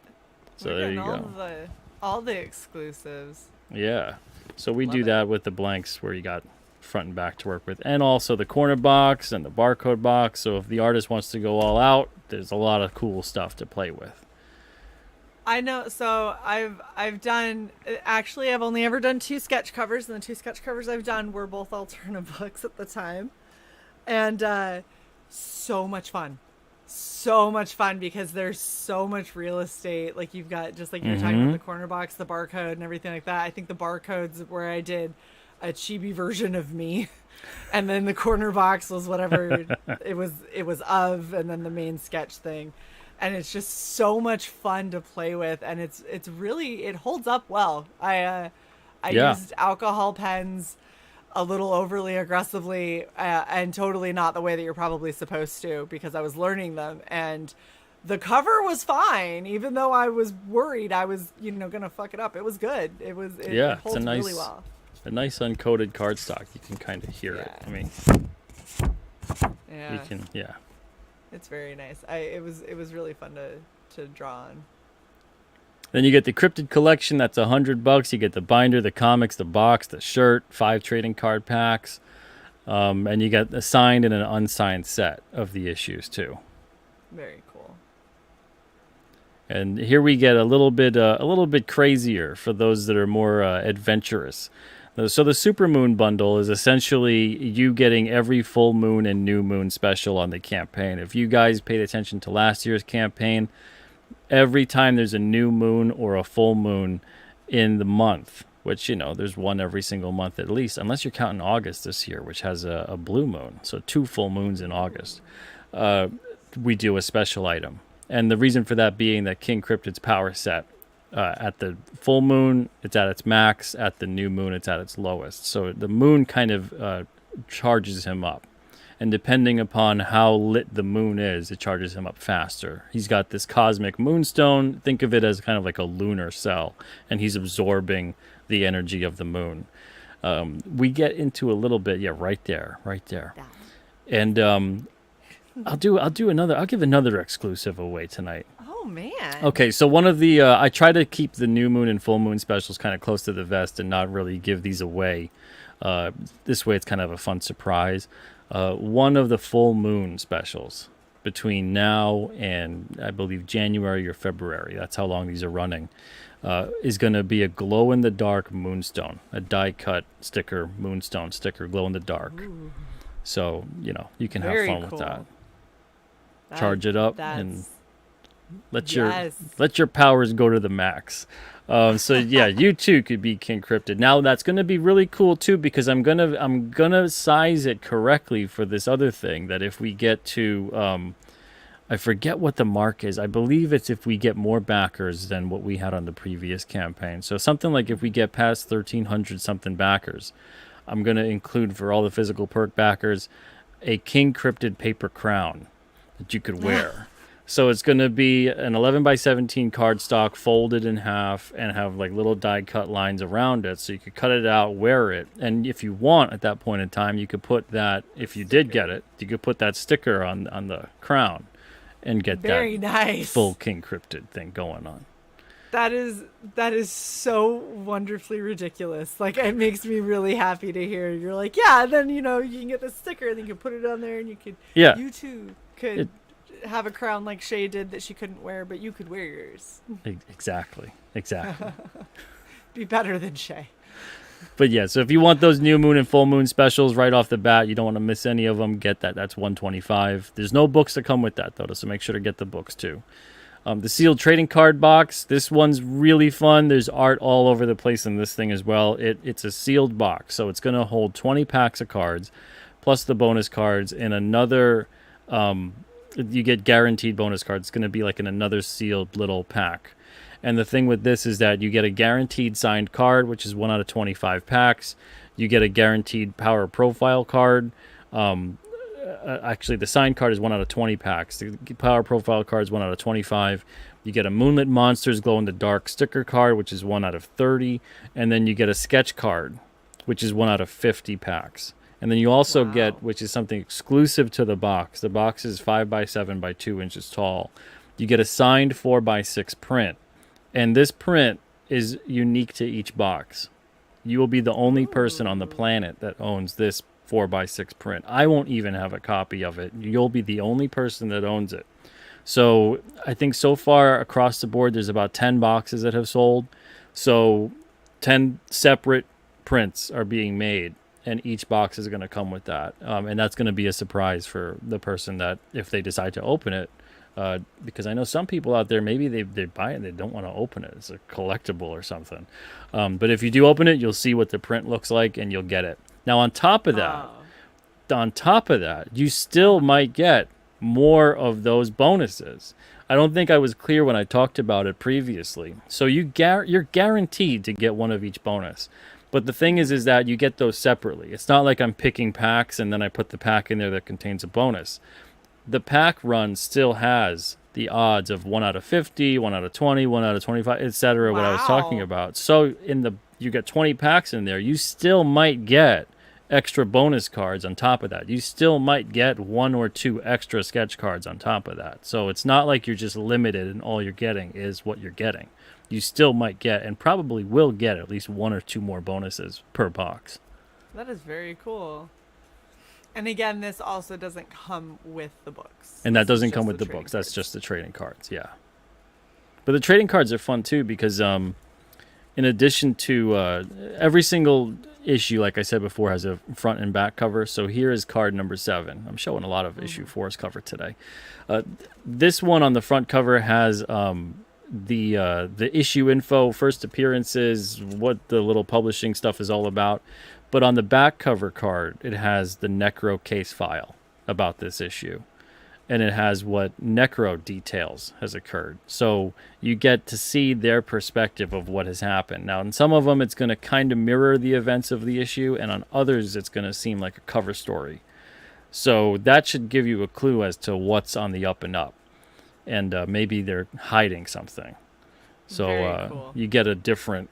So We're there getting you go. All the exclusives. Yeah. So we Love do it. that with the blanks where you got front and back to work with. And also the corner box and the barcode box. So if the artist wants to go all out, there's a lot of cool stuff to play with. I know. So I've done. Actually, I've only ever done 2 sketch covers, and the 2 sketch covers I've done were both Alterna books at the time, and so much fun. So much fun because there's so much real estate. Like you've got, just like you were talking about, the corner box, the barcode, and everything like that. I think the barcodes where I did a chibi version of me, and then the corner box was whatever it was of, and then the main sketch thing. And it's just so much fun to play with, and it's really, it holds up well. I used alcohol pens a little overly aggressively, and totally not the way that you're probably supposed to, because I was learning them, and the cover was fine, even though I was worried I was gonna fuck it up. It was good. It holds really well. A nice uncoated cardstock. You can kind of hear it. I mean, Yeah. you can, It's very nice. It was really fun to draw on. Then you get the Cryptid collection. That's $100. You get the binder, the comics, the box, the shirt, 5 trading card packs, and you get a signed and an unsigned set of the issues too. Very cool. And here we get a little bit crazier for those that are more adventurous. So the Supermoon bundle is essentially you getting every full moon and new moon special on the campaign. If you guys paid attention to last year's campaign, every time there's a new moon or a full moon in the month, which, there's one every single month at least, unless you're counting August this year, which has a blue moon. So 2 full moons in August. We do a special item. And the reason for that being that King Cryptid's power set, at the full moon, it's at its max. At the new moon, it's at its lowest. So the moon kind of charges him up. And depending upon how lit the moon is, it charges him up faster. He's got this cosmic moonstone. Think of it as kind of like a lunar cell. And he's absorbing the energy of the moon. We get into a little bit, right there. And I'll give another exclusive away tonight. Oh man. Okay, so one of the I try to keep the new moon and full moon specials kind of close to the vest and not really give these away. This way it's kind of a fun surprise. One of the full moon specials between now and I believe January or February, that's how long these are running, is going to be a glow-in-the-dark moonstone, a die-cut sticker, moonstone sticker, glow-in-the-dark. Ooh. So, you can have Very fun cool. with that. Charge it up and let Yes. your powers go to the max. So yeah, you too could be King Cryptid. Now that's going to be really cool too, because I'm gonna size it correctly for this other thing. That if we get to, I forget what the mark is. I believe it's if we get more backers than what we had on the previous campaign. So something like if we get past 1,300 something backers, I'm gonna include for all the physical perk backers a King Cryptid paper crown that you could wear. So it's going to be an 11 by 17 cardstock folded in half and have like little die cut lines around it. So you could cut it out, wear it. And if you want at that point in time, you could put that, if you did get it, you could put that sticker on the crown and get Very that nice. full King Cryptid thing going on. That is so wonderfully ridiculous. Like, it makes me really happy to hear. You're like, yeah, then, you can get the sticker and then you can put it on there and you too could have a crown like Shae did that she couldn't wear, but you could wear yours. Exactly. Be better than Shae. But yeah, so if you want those new moon and full moon specials right off the bat, you don't want to miss any of them, get that. That's $125. There's no books that come with that, though, so make sure to get the books, too. The sealed trading card box, this one's really fun. There's art all over the place in this thing as well. It's a sealed box, so it's going to hold 20 packs of cards, plus the bonus cards in another. You get guaranteed bonus cards. It's going to be like in another sealed little pack. And the thing with this is that you get a guaranteed signed card, which is 1 out of 25 packs. You get a guaranteed power profile card. Actually, the signed card is 1 out of 20 packs. The power profile card is 1 out of 25. You get a Moonlit Monsters Glow in the Dark sticker card, which is 1 out of 30. And then you get a sketch card, which is 1 out of 50 packs. And then you also get, which is something exclusive to the box. The box is 5x7 by 2 inches tall. You get a signed 4x6 print. And this print is unique to each box. You will be the only person on the planet that owns this 4x6 print. I won't even have a copy of it. You'll be the only person that owns it. So I think so far across the board, there's about 10 boxes that have sold. So 10 separate prints are being made. And each box is going to come with that. And that's going to be a surprise for the person that, if they decide to open it, because I know some people out there, maybe they buy it and they don't want to open it. It's a collectible or something. But if you do open it, you'll see what the print looks like and you'll get it. Now, on top of that, you still might get more of those bonuses. I don't think I was clear when I talked about it previously. So you're guaranteed to get one of each bonus. But the thing is that you get those separately. It's not like I'm picking packs and then I put the pack in there that contains a bonus. The pack run still has the odds of 1 out of 50, 1 out of 20, 1 out of 25, etc. What I was talking about. So you get 20 packs in there. You still might get extra bonus cards on top of that. You still might get 1 or 2 extra sketch cards on top of that. So it's not like you're just limited and all you're getting is what you're getting. You still might get, and probably will get, at least 1 or 2 more bonuses per box. That is very cool. And again, this also doesn't come with the books. And that doesn't come with the books. That's just the trading cards, yeah. But the trading cards are fun too because in addition to every single issue, like I said before, has a front and back cover. So here is card number 7. I'm showing a lot of issue 4's cover today. This one on the front cover has the issue info, first appearances, what the little publishing stuff is all about. But on the back cover card, it has the Necro case file about this issue. And it has what Necro details has occurred. So you get to see their perspective of what has happened. Now, in some of them, it's going to kind of mirror the events of the issue. And on others, it's going to seem like a cover story. So that should give you a clue as to what's on the up and up. And maybe they're hiding something. So cool. You get a different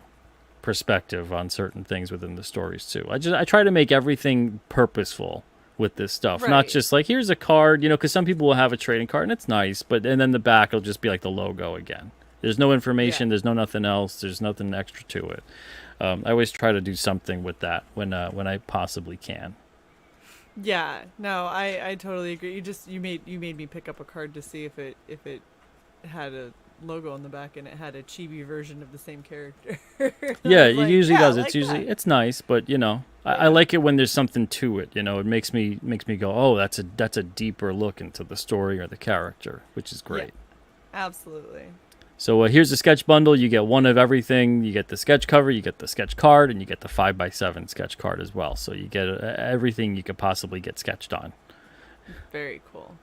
perspective on certain things within the stories too. I try to make everything purposeful with this stuff, not just like here's a card, because some people will have a trading card and it's nice, and then the back will just be like the logo again. There's no information, there's no nothing else, there's nothing extra to it. I always try to do something with that when I possibly can. Yeah, no, I totally agree. You made me pick up a card to see if it had a logo on the back and it had a chibi version of the same character. Yeah, it usually does. It's usually it's nice, but I like it when there's something to it. It makes me go, oh, that's a deeper look into the story or the character, which is great. Yeah, absolutely. So here's the sketch bundle. You get one of everything. You get the sketch cover, you get the sketch card, and you get the 5x7 sketch card as well. So you get everything you could possibly get sketched on. Very cool.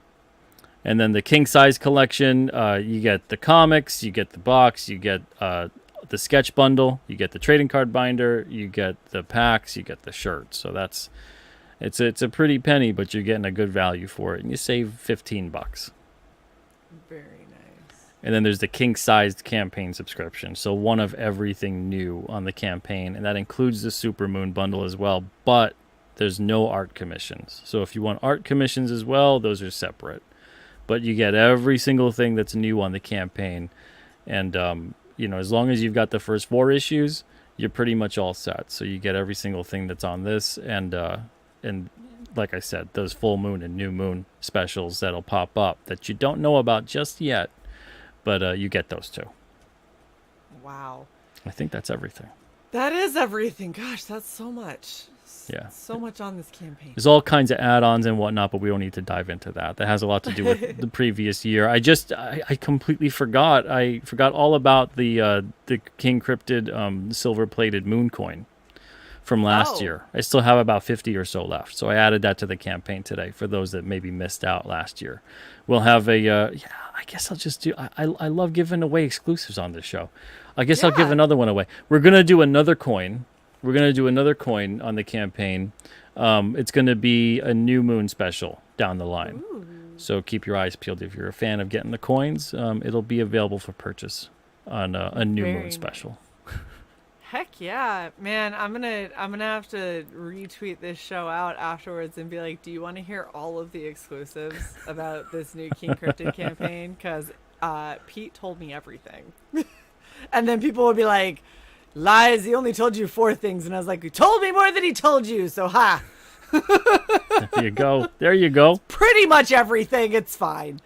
And then the king size collection, you get the comics, you get the box, you get the sketch bundle, you get the trading card binder, you get the packs, you get the shirts. So it's a pretty penny, but you're getting a good value for it, and you save $15. Very nice. And then there's the king sized campaign subscription. So one of everything new on the campaign, and that includes the Supermoon bundle as well, but there's no art commissions. So if you want art commissions as well, those are separate. But you get every single thing that's new on the campaign. And, as long as you've got the first 4 issues, you're pretty much all set. So you get every single thing that's on this. And like I said, those full moon and new moon specials that'll pop up that you don't know about just yet. But you get those too. Wow. I think that's everything. That is everything. Gosh, that's so much. Yeah. So much on this campaign. There's all kinds of add-ons and whatnot, but we don't need to dive into that. That has a lot to do with the previous year. I completely forgot. I forgot all about the King Cryptid silver-plated moon coin from last Oh. year. I still have about 50 or so left. So I added that to the campaign today for those that maybe missed out last year. We'll have a, I guess I'll just do, I love giving away exclusives on this show. I guess I'll give Yeah. another one away. We're going to do another coin. We're going to do another coin on the campaign. It's going to be a new moon special down the line. Ooh. So keep your eyes peeled. If you're a fan of getting the coins, it'll be available for purchase on a new Very moon nice. special. Heck yeah, man! I'm gonna have to retweet this show out afterwards and be like, "Do you want to hear all of the exclusives about this new King Cryptid campaign?" Because Pete told me everything, and then people would be like, "Lies! He only told you 4 things," and I was like, "He told me more than he told you." So ha, There you go. There you go. pretty much everything. It's fine.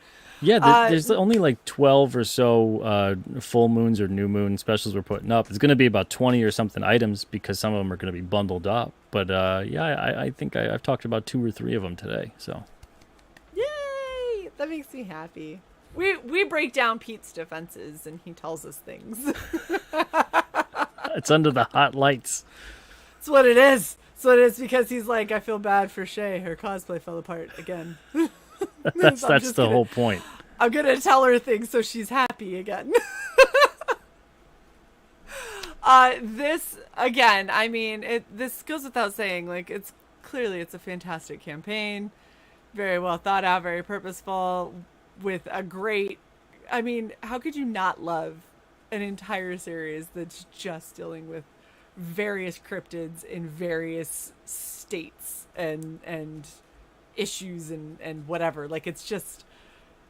Yeah, there's only like 12 or so full moons or new moon specials we're putting up. It's going to be about 20 or something items because some of them are going to be bundled up. But yeah, I think I've talked about 2 or 3 of them today. So Yay! That makes me happy. We break down Pete's defenses and he tells us things. it's under the hot lights. That's what it is. That's what it is because he's like, I feel bad for Shae. Her cosplay fell apart again. That's just the gonna- whole point. I'm gonna tell her things so she's happy again. This again, I mean, this goes without saying. Like, it's a fantastic campaign, very well thought out, very purposeful, with a great. I mean, how could you not love an entire series that's just dealing with various cryptids in various states and issues and whatever? Like, it's just.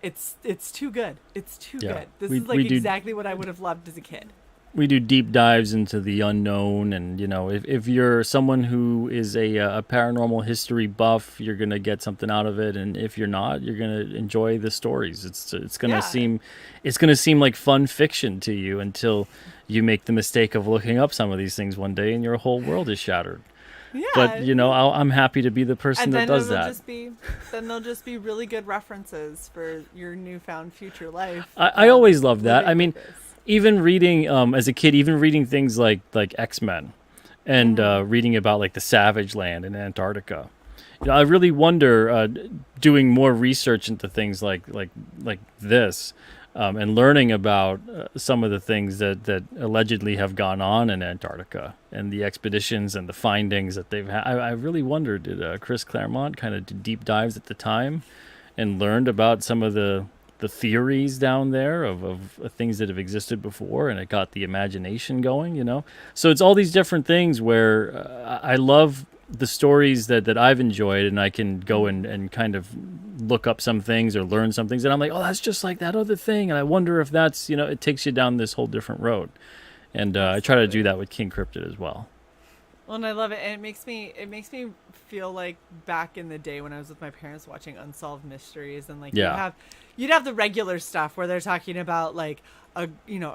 It's too good. It's too Yeah. good. This We- is like we do- exactly what I would have loved as a kid. We do deep dives into the unknown, and if you're someone who is a paranormal history buff, you're gonna get something out of it, and if you're not, you're gonna enjoy the stories. It's gonna seem like fun fiction to you until you make the mistake of looking up some of these things one day, and your whole world is shattered. Yeah. But I'm happy to be the person and that then does it'll that. then they'll just be really good references for your newfound future life. I always love that. living I mean, with this. even reading as a kid, even reading things like X-Men and reading about like the Savage Land in Antarctica. I really wonder doing more research into things like this and learning about some of the things that allegedly have gone on in Antarctica and the expeditions and the findings that they've had. I really wonder, did Chris Claremont kind of do deep dives at the time and learned about some of the theories down there of things that have existed before, and it got the imagination going, So it's all these different things where I love the stories that I've enjoyed, and I can go and kind of look up some things or learn some things, and I'm like, oh, that's just like that other thing, and I wonder if that's, it takes you down this whole different road. And I try to do that with King Cryptid as well. Well, and I love it, and it makes me feel like back in the day when I was with my parents watching Unsolved Mysteries, and like you'd have the regular stuff where they're talking about like a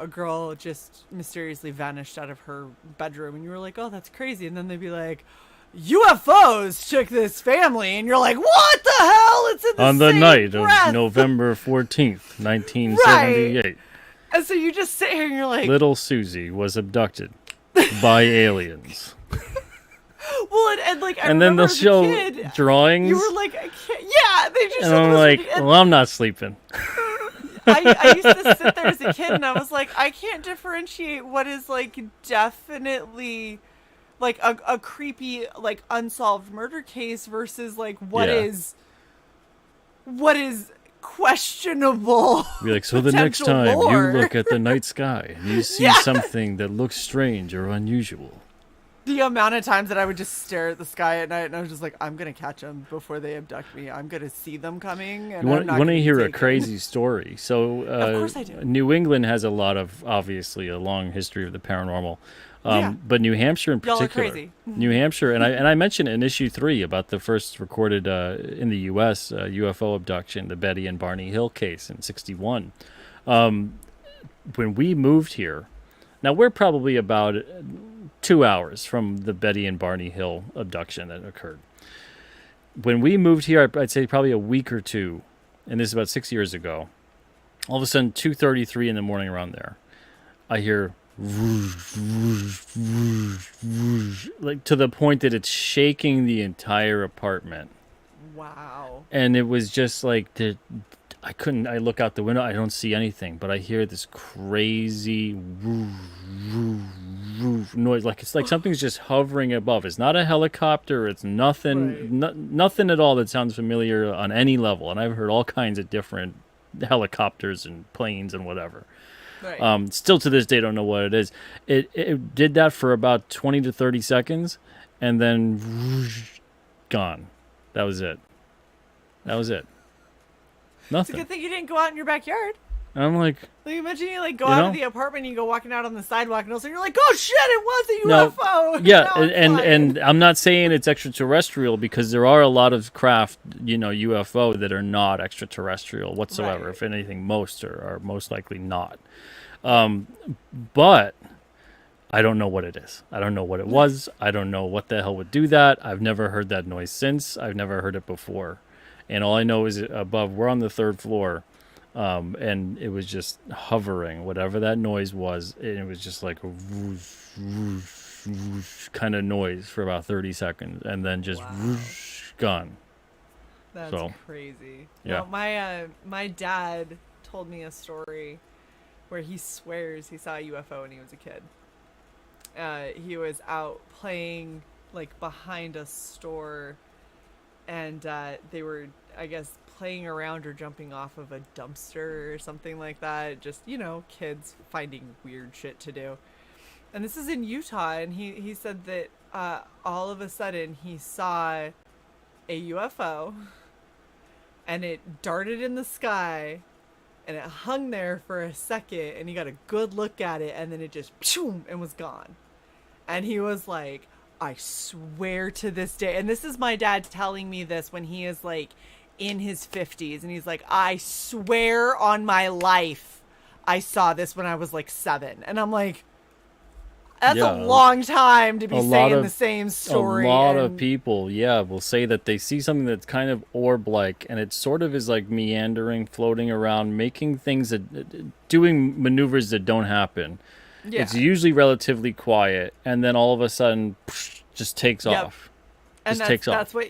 girl just mysteriously vanished out of her bedroom, and you were like, oh, that's crazy, and then they'd be like, UFOs took this family, and you're like, what the hell? It's in the On the same night breath. of November 14th, 1978, And so you just sit here and you're like, little Susie was abducted by aliens. well, and like, I And then remember they'll as a show kid, drawings, you were like, I can't. Yeah, they just. and I'm like, well, I'm not sleeping. I used to sit there as a kid, and I was like, I can't differentiate what is like definitely like a creepy like unsolved murder case versus like what is questionable. Be like, so the next potential time lore. you look at the night sky and you see something that looks strange or unusual. The amount of times that I would just stare at the sky at night, and I was just like, I'm gonna catch them before they abduct me. I'm gonna see them coming. And You I'm want not to gonna be hear a taken. crazy story? So, Of course I do. New England has obviously a long history of the paranormal. Yeah. But New Hampshire in Y'all are particular, crazy. New Hampshire, and I mentioned in issue 3 about the first recorded in the U.S. UFO abduction, the Betty and Barney Hill case in '61. When we moved here, now we're probably about 2 hours from the Betty and Barney Hill abduction that occurred. When we moved here, I'd say probably a week or two, and this is about 6 years ago. All of a sudden, 2:33 in the morning around there, I hear like to the point that it's shaking the entire apartment. Wow. And it was just like I look out the window, I don't see anything, but I hear this crazy noise, like it's like something's just hovering above. It's not a helicopter, it's nothing, Right. nothing at all that sounds familiar on any level. And I've heard all kinds of different helicopters and planes and whatever. Right. Still to this day, don't know what it is. It did that for about 20 to 30 seconds, and then gone. That was it. That was it. It's a Nothing. good thing you didn't go out in your backyard. And I'm like, Like, imagine you like go You out know? of the apartment and you go walking out on the sidewalk and all of a sudden you're like, oh shit, it was a no, UFO. yeah, Now I'm and flying. I'm not saying it's extraterrestrial, because there are a lot of craft, UFO that are not extraterrestrial whatsoever. Right. If anything, most are most likely not. But I don't know what it is. I don't know what it was. I don't know what the hell would do that. I've never heard that noise since. I've never heard it before. And all I know is above, we're on the 3rd floor, and it was just hovering, whatever that noise was. And it was just like a whoosh, whoosh, whoosh kind of noise for about 30 seconds, and then just whoosh, gone. That's So, crazy. yeah. No, my dad told me a story where he swears he saw a UFO when he was a kid. He was out playing like behind a store, and they were, I guess, playing around or jumping off of a dumpster or something like that. Just, kids finding weird shit to do. And this is in Utah, and he said that all of a sudden he saw a UFO, and it darted in the sky, and it hung there for a second, and he got a good look at it, and then it just pshoom, and was gone. And he was like, I swear to this day, and this is my dad telling me this when he is like in his 50s, and he's like, I swear on my life I saw this when I was like 7. And I'm like, that's Yeah, a long time to be a lot saying of- the same story. A lot of and- people, will say that they see something that's kind of orb-like, and it sort of is like meandering, floating around, making things doing maneuvers that don't happen. Yeah. It's usually relatively quiet, and then all of a sudden, just takes Yep. off. And Just takes off. that's what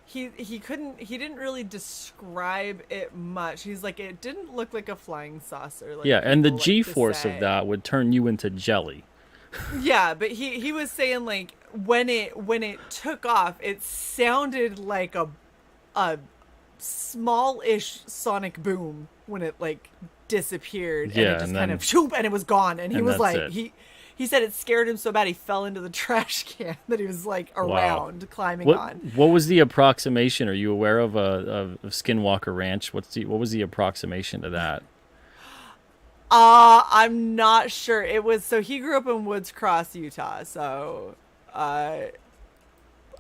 he didn't really describe it much. He's like, it didn't look like a flying saucer. Like Yeah, and the people like to G-force say. of that would turn you into jelly. Yeah, but he was saying like when it took off, it sounded like a small-ish sonic boom when it like disappeared, and Yeah, it just and kind then- of shoop, and it was gone. And he and was that's like it. he said it scared him so bad he fell into the trash can that he was like around climbing on. What was the approximation? Are you aware of Skinwalker Ranch? What was the approximation to that? I'm not sure. It was, so he grew up in Woods Cross, Utah. So, I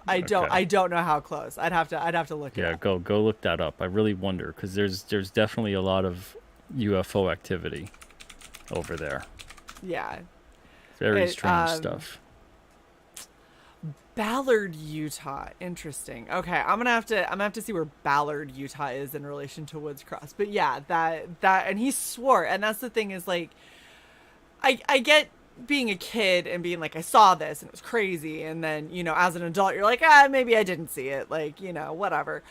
don't know how close. I'd have to look it Yeah, up. go look that up. I really wonder, because there's definitely a lot of UFO activity over there. Yeah. Very It, strange stuff. Ballard, Utah. Interesting. Okay, I'm gonna have to see where Ballard, Utah is in relation to Woods Cross. But yeah, that and he swore, and that's the thing is like, I get being a kid and being like, I saw this and it was crazy, and then as an adult you're like, maybe I didn't see it, like whatever.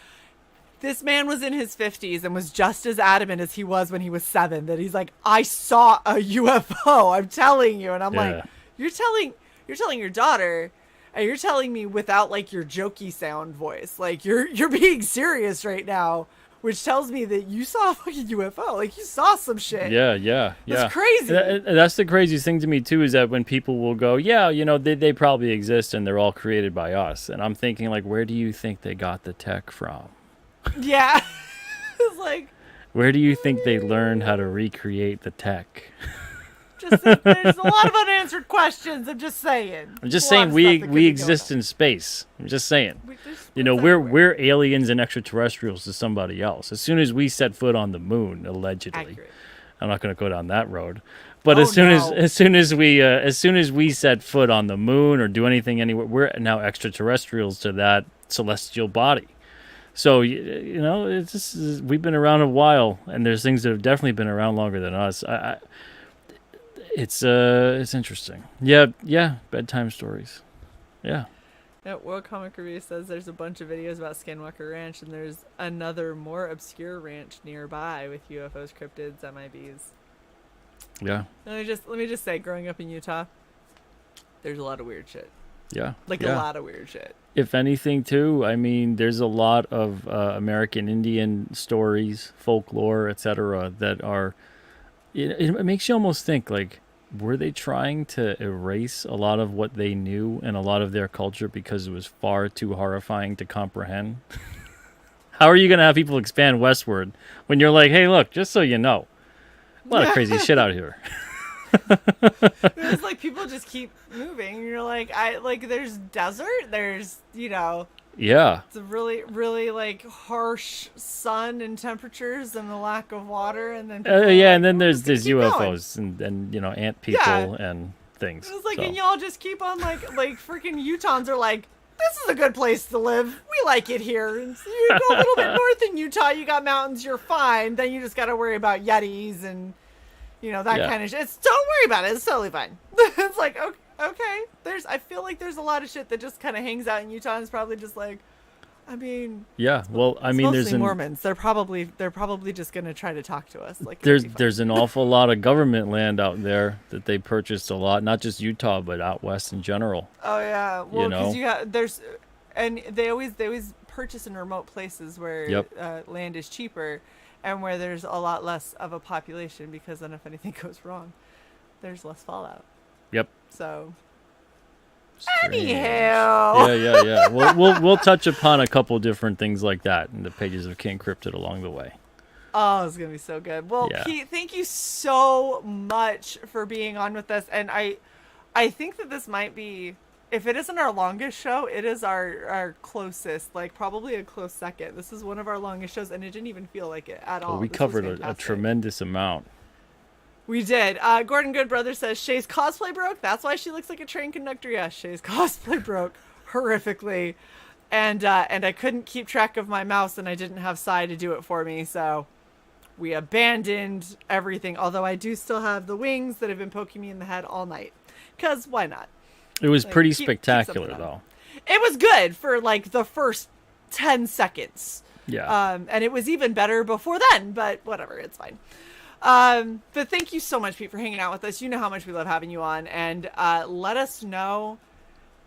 This man was in his 50s and was just as adamant as he was when he was 7 that he's like, I saw a UFO. I'm telling you, and I'm Yeah. like, you're telling your daughter. And you're telling me without like your jokey sound voice, like you're being serious right now, which tells me that you saw a fucking UFO, like you saw some shit. Yeah. That's crazy. That's the craziest thing to me too, is that when people will go, they probably exist and they're all created by us, and I'm thinking like, where do you think they got the tech from? Yeah, it's like, Where do you think they learned how to recreate the tech? just there's a lot of unanswered questions. I'm just saying. I'm just There's a lot saying of we stuff that could be exist going in space. I'm just saying. on. There's We're everywhere. we're aliens and extraterrestrials to somebody else. As soon as we set foot on the moon, allegedly, Accurate. I'm not going to go down that road. But Oh, as soon no. as soon as we set foot on the moon or do anything anywhere, we're now extraterrestrials to that celestial body. So it's just, we've been around a while, and there's things that have definitely been around longer than us. It's interesting. Yeah, bedtime stories. Yeah. World Comic Review says there's a bunch of videos about Skinwalker Ranch, and there's another more obscure ranch nearby with UFOs, cryptids, MIBs. Yeah. Let me just say, growing up in Utah, there's a lot of weird shit. Yeah. Like a lot of weird shit. If anything, too, I mean, there's a lot of American Indian stories, folklore, etc. that are. It makes you almost think, like, were they trying to erase a lot of what they knew and a lot of their culture because it was far too horrifying to comprehend? How are you going to have people expand westward when you're like, hey, look, just so you know, a lot of crazy shit out here. It's like people just keep moving. And you're like, there's desert, there's, Yeah. it's a really, really like harsh sun and temperatures and the lack of water, and then and then "We're there's just gonna keep UFOs and ant people and things. It's like, so. and y'all just keep on like freaking Utahns are like, this is a good place to live. We like it here. And so you go a little bit north in Utah, you got mountains, you're fine. Then you just got to worry about Yetis and that kind of shit. Don't worry about it. It's totally fine. It's like, okay. I feel like there's a lot of shit that just kind of hangs out in Utah, and it's probably just like, I mean, yeah. Well, I mean, there's Mormons. They're probably just gonna try to talk to us. Like, there's an awful lot of government land out there that they purchased a lot, not just Utah, but out west in general. Oh yeah, well, because they always purchase in remote places where land is cheaper, and where there's a lot less of a population, because then if anything goes wrong, there's less fallout. Yep. So. Strange. Anyhow. Yeah. We'll touch upon a couple different things like that in the pages of King Cryptid along the way. Oh, it's gonna be so good. Well, Pete, thank you so much for being on with us, and I think that this might be, if it isn't our longest show, it is our closest, like probably a close second. This is one of our longest shows, and it didn't even feel like it at all. We covered a tremendous amount. We did. Gordon Goodbrother says Shae's cosplay broke. That's why she looks like a train conductor. Yes, Shae's cosplay broke horrifically, and I couldn't keep track of my mouse, and I didn't have Cyborg to do it for me, so we abandoned everything. Although I do still have the wings that have been poking me in the head all night, because why not? It was pretty spectacular, though. It was good for like the first 10 seconds. Yeah. And it was even better before then, but whatever, it's fine. But thank you so much, Pete, for hanging out with us. You know how much we love having you on, and let us know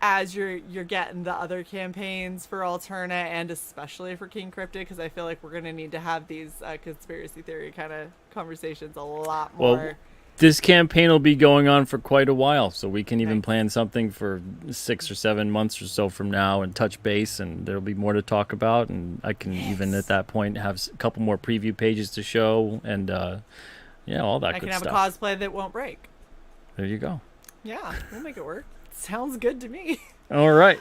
as you're getting the other campaigns for Alterna, and especially for King Cryptid, because I feel like we're gonna need to have these conspiracy theory kind of conversations a lot more. Well, this campaign will be going on for quite a while, so we can even plan something for 6 or 7 months or so from now and touch base, and there'll be more to talk about, and I can even at that point have a couple more preview pages to show, and all that good stuff. I can have a cosplay that won't break. There you go. Yeah, we'll make it work. Sounds good to me. All right.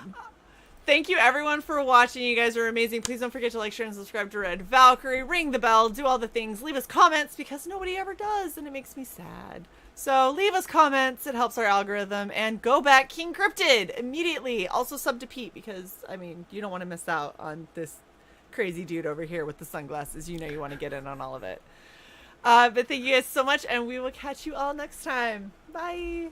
Thank you, everyone, for watching. You guys are amazing. Please don't forget to like, share, and subscribe to Red Valkyrie. Ring the bell. Do all the things. Leave us comments, because nobody ever does, and it makes me sad. So leave us comments. It helps our algorithm. And go back King Cryptid immediately. Also sub to Pete, because, I mean, you don't want to miss out on this crazy dude over here with the sunglasses. You know you want to get in on all of it. But thank you guys so much, and we will catch you all next time. Bye.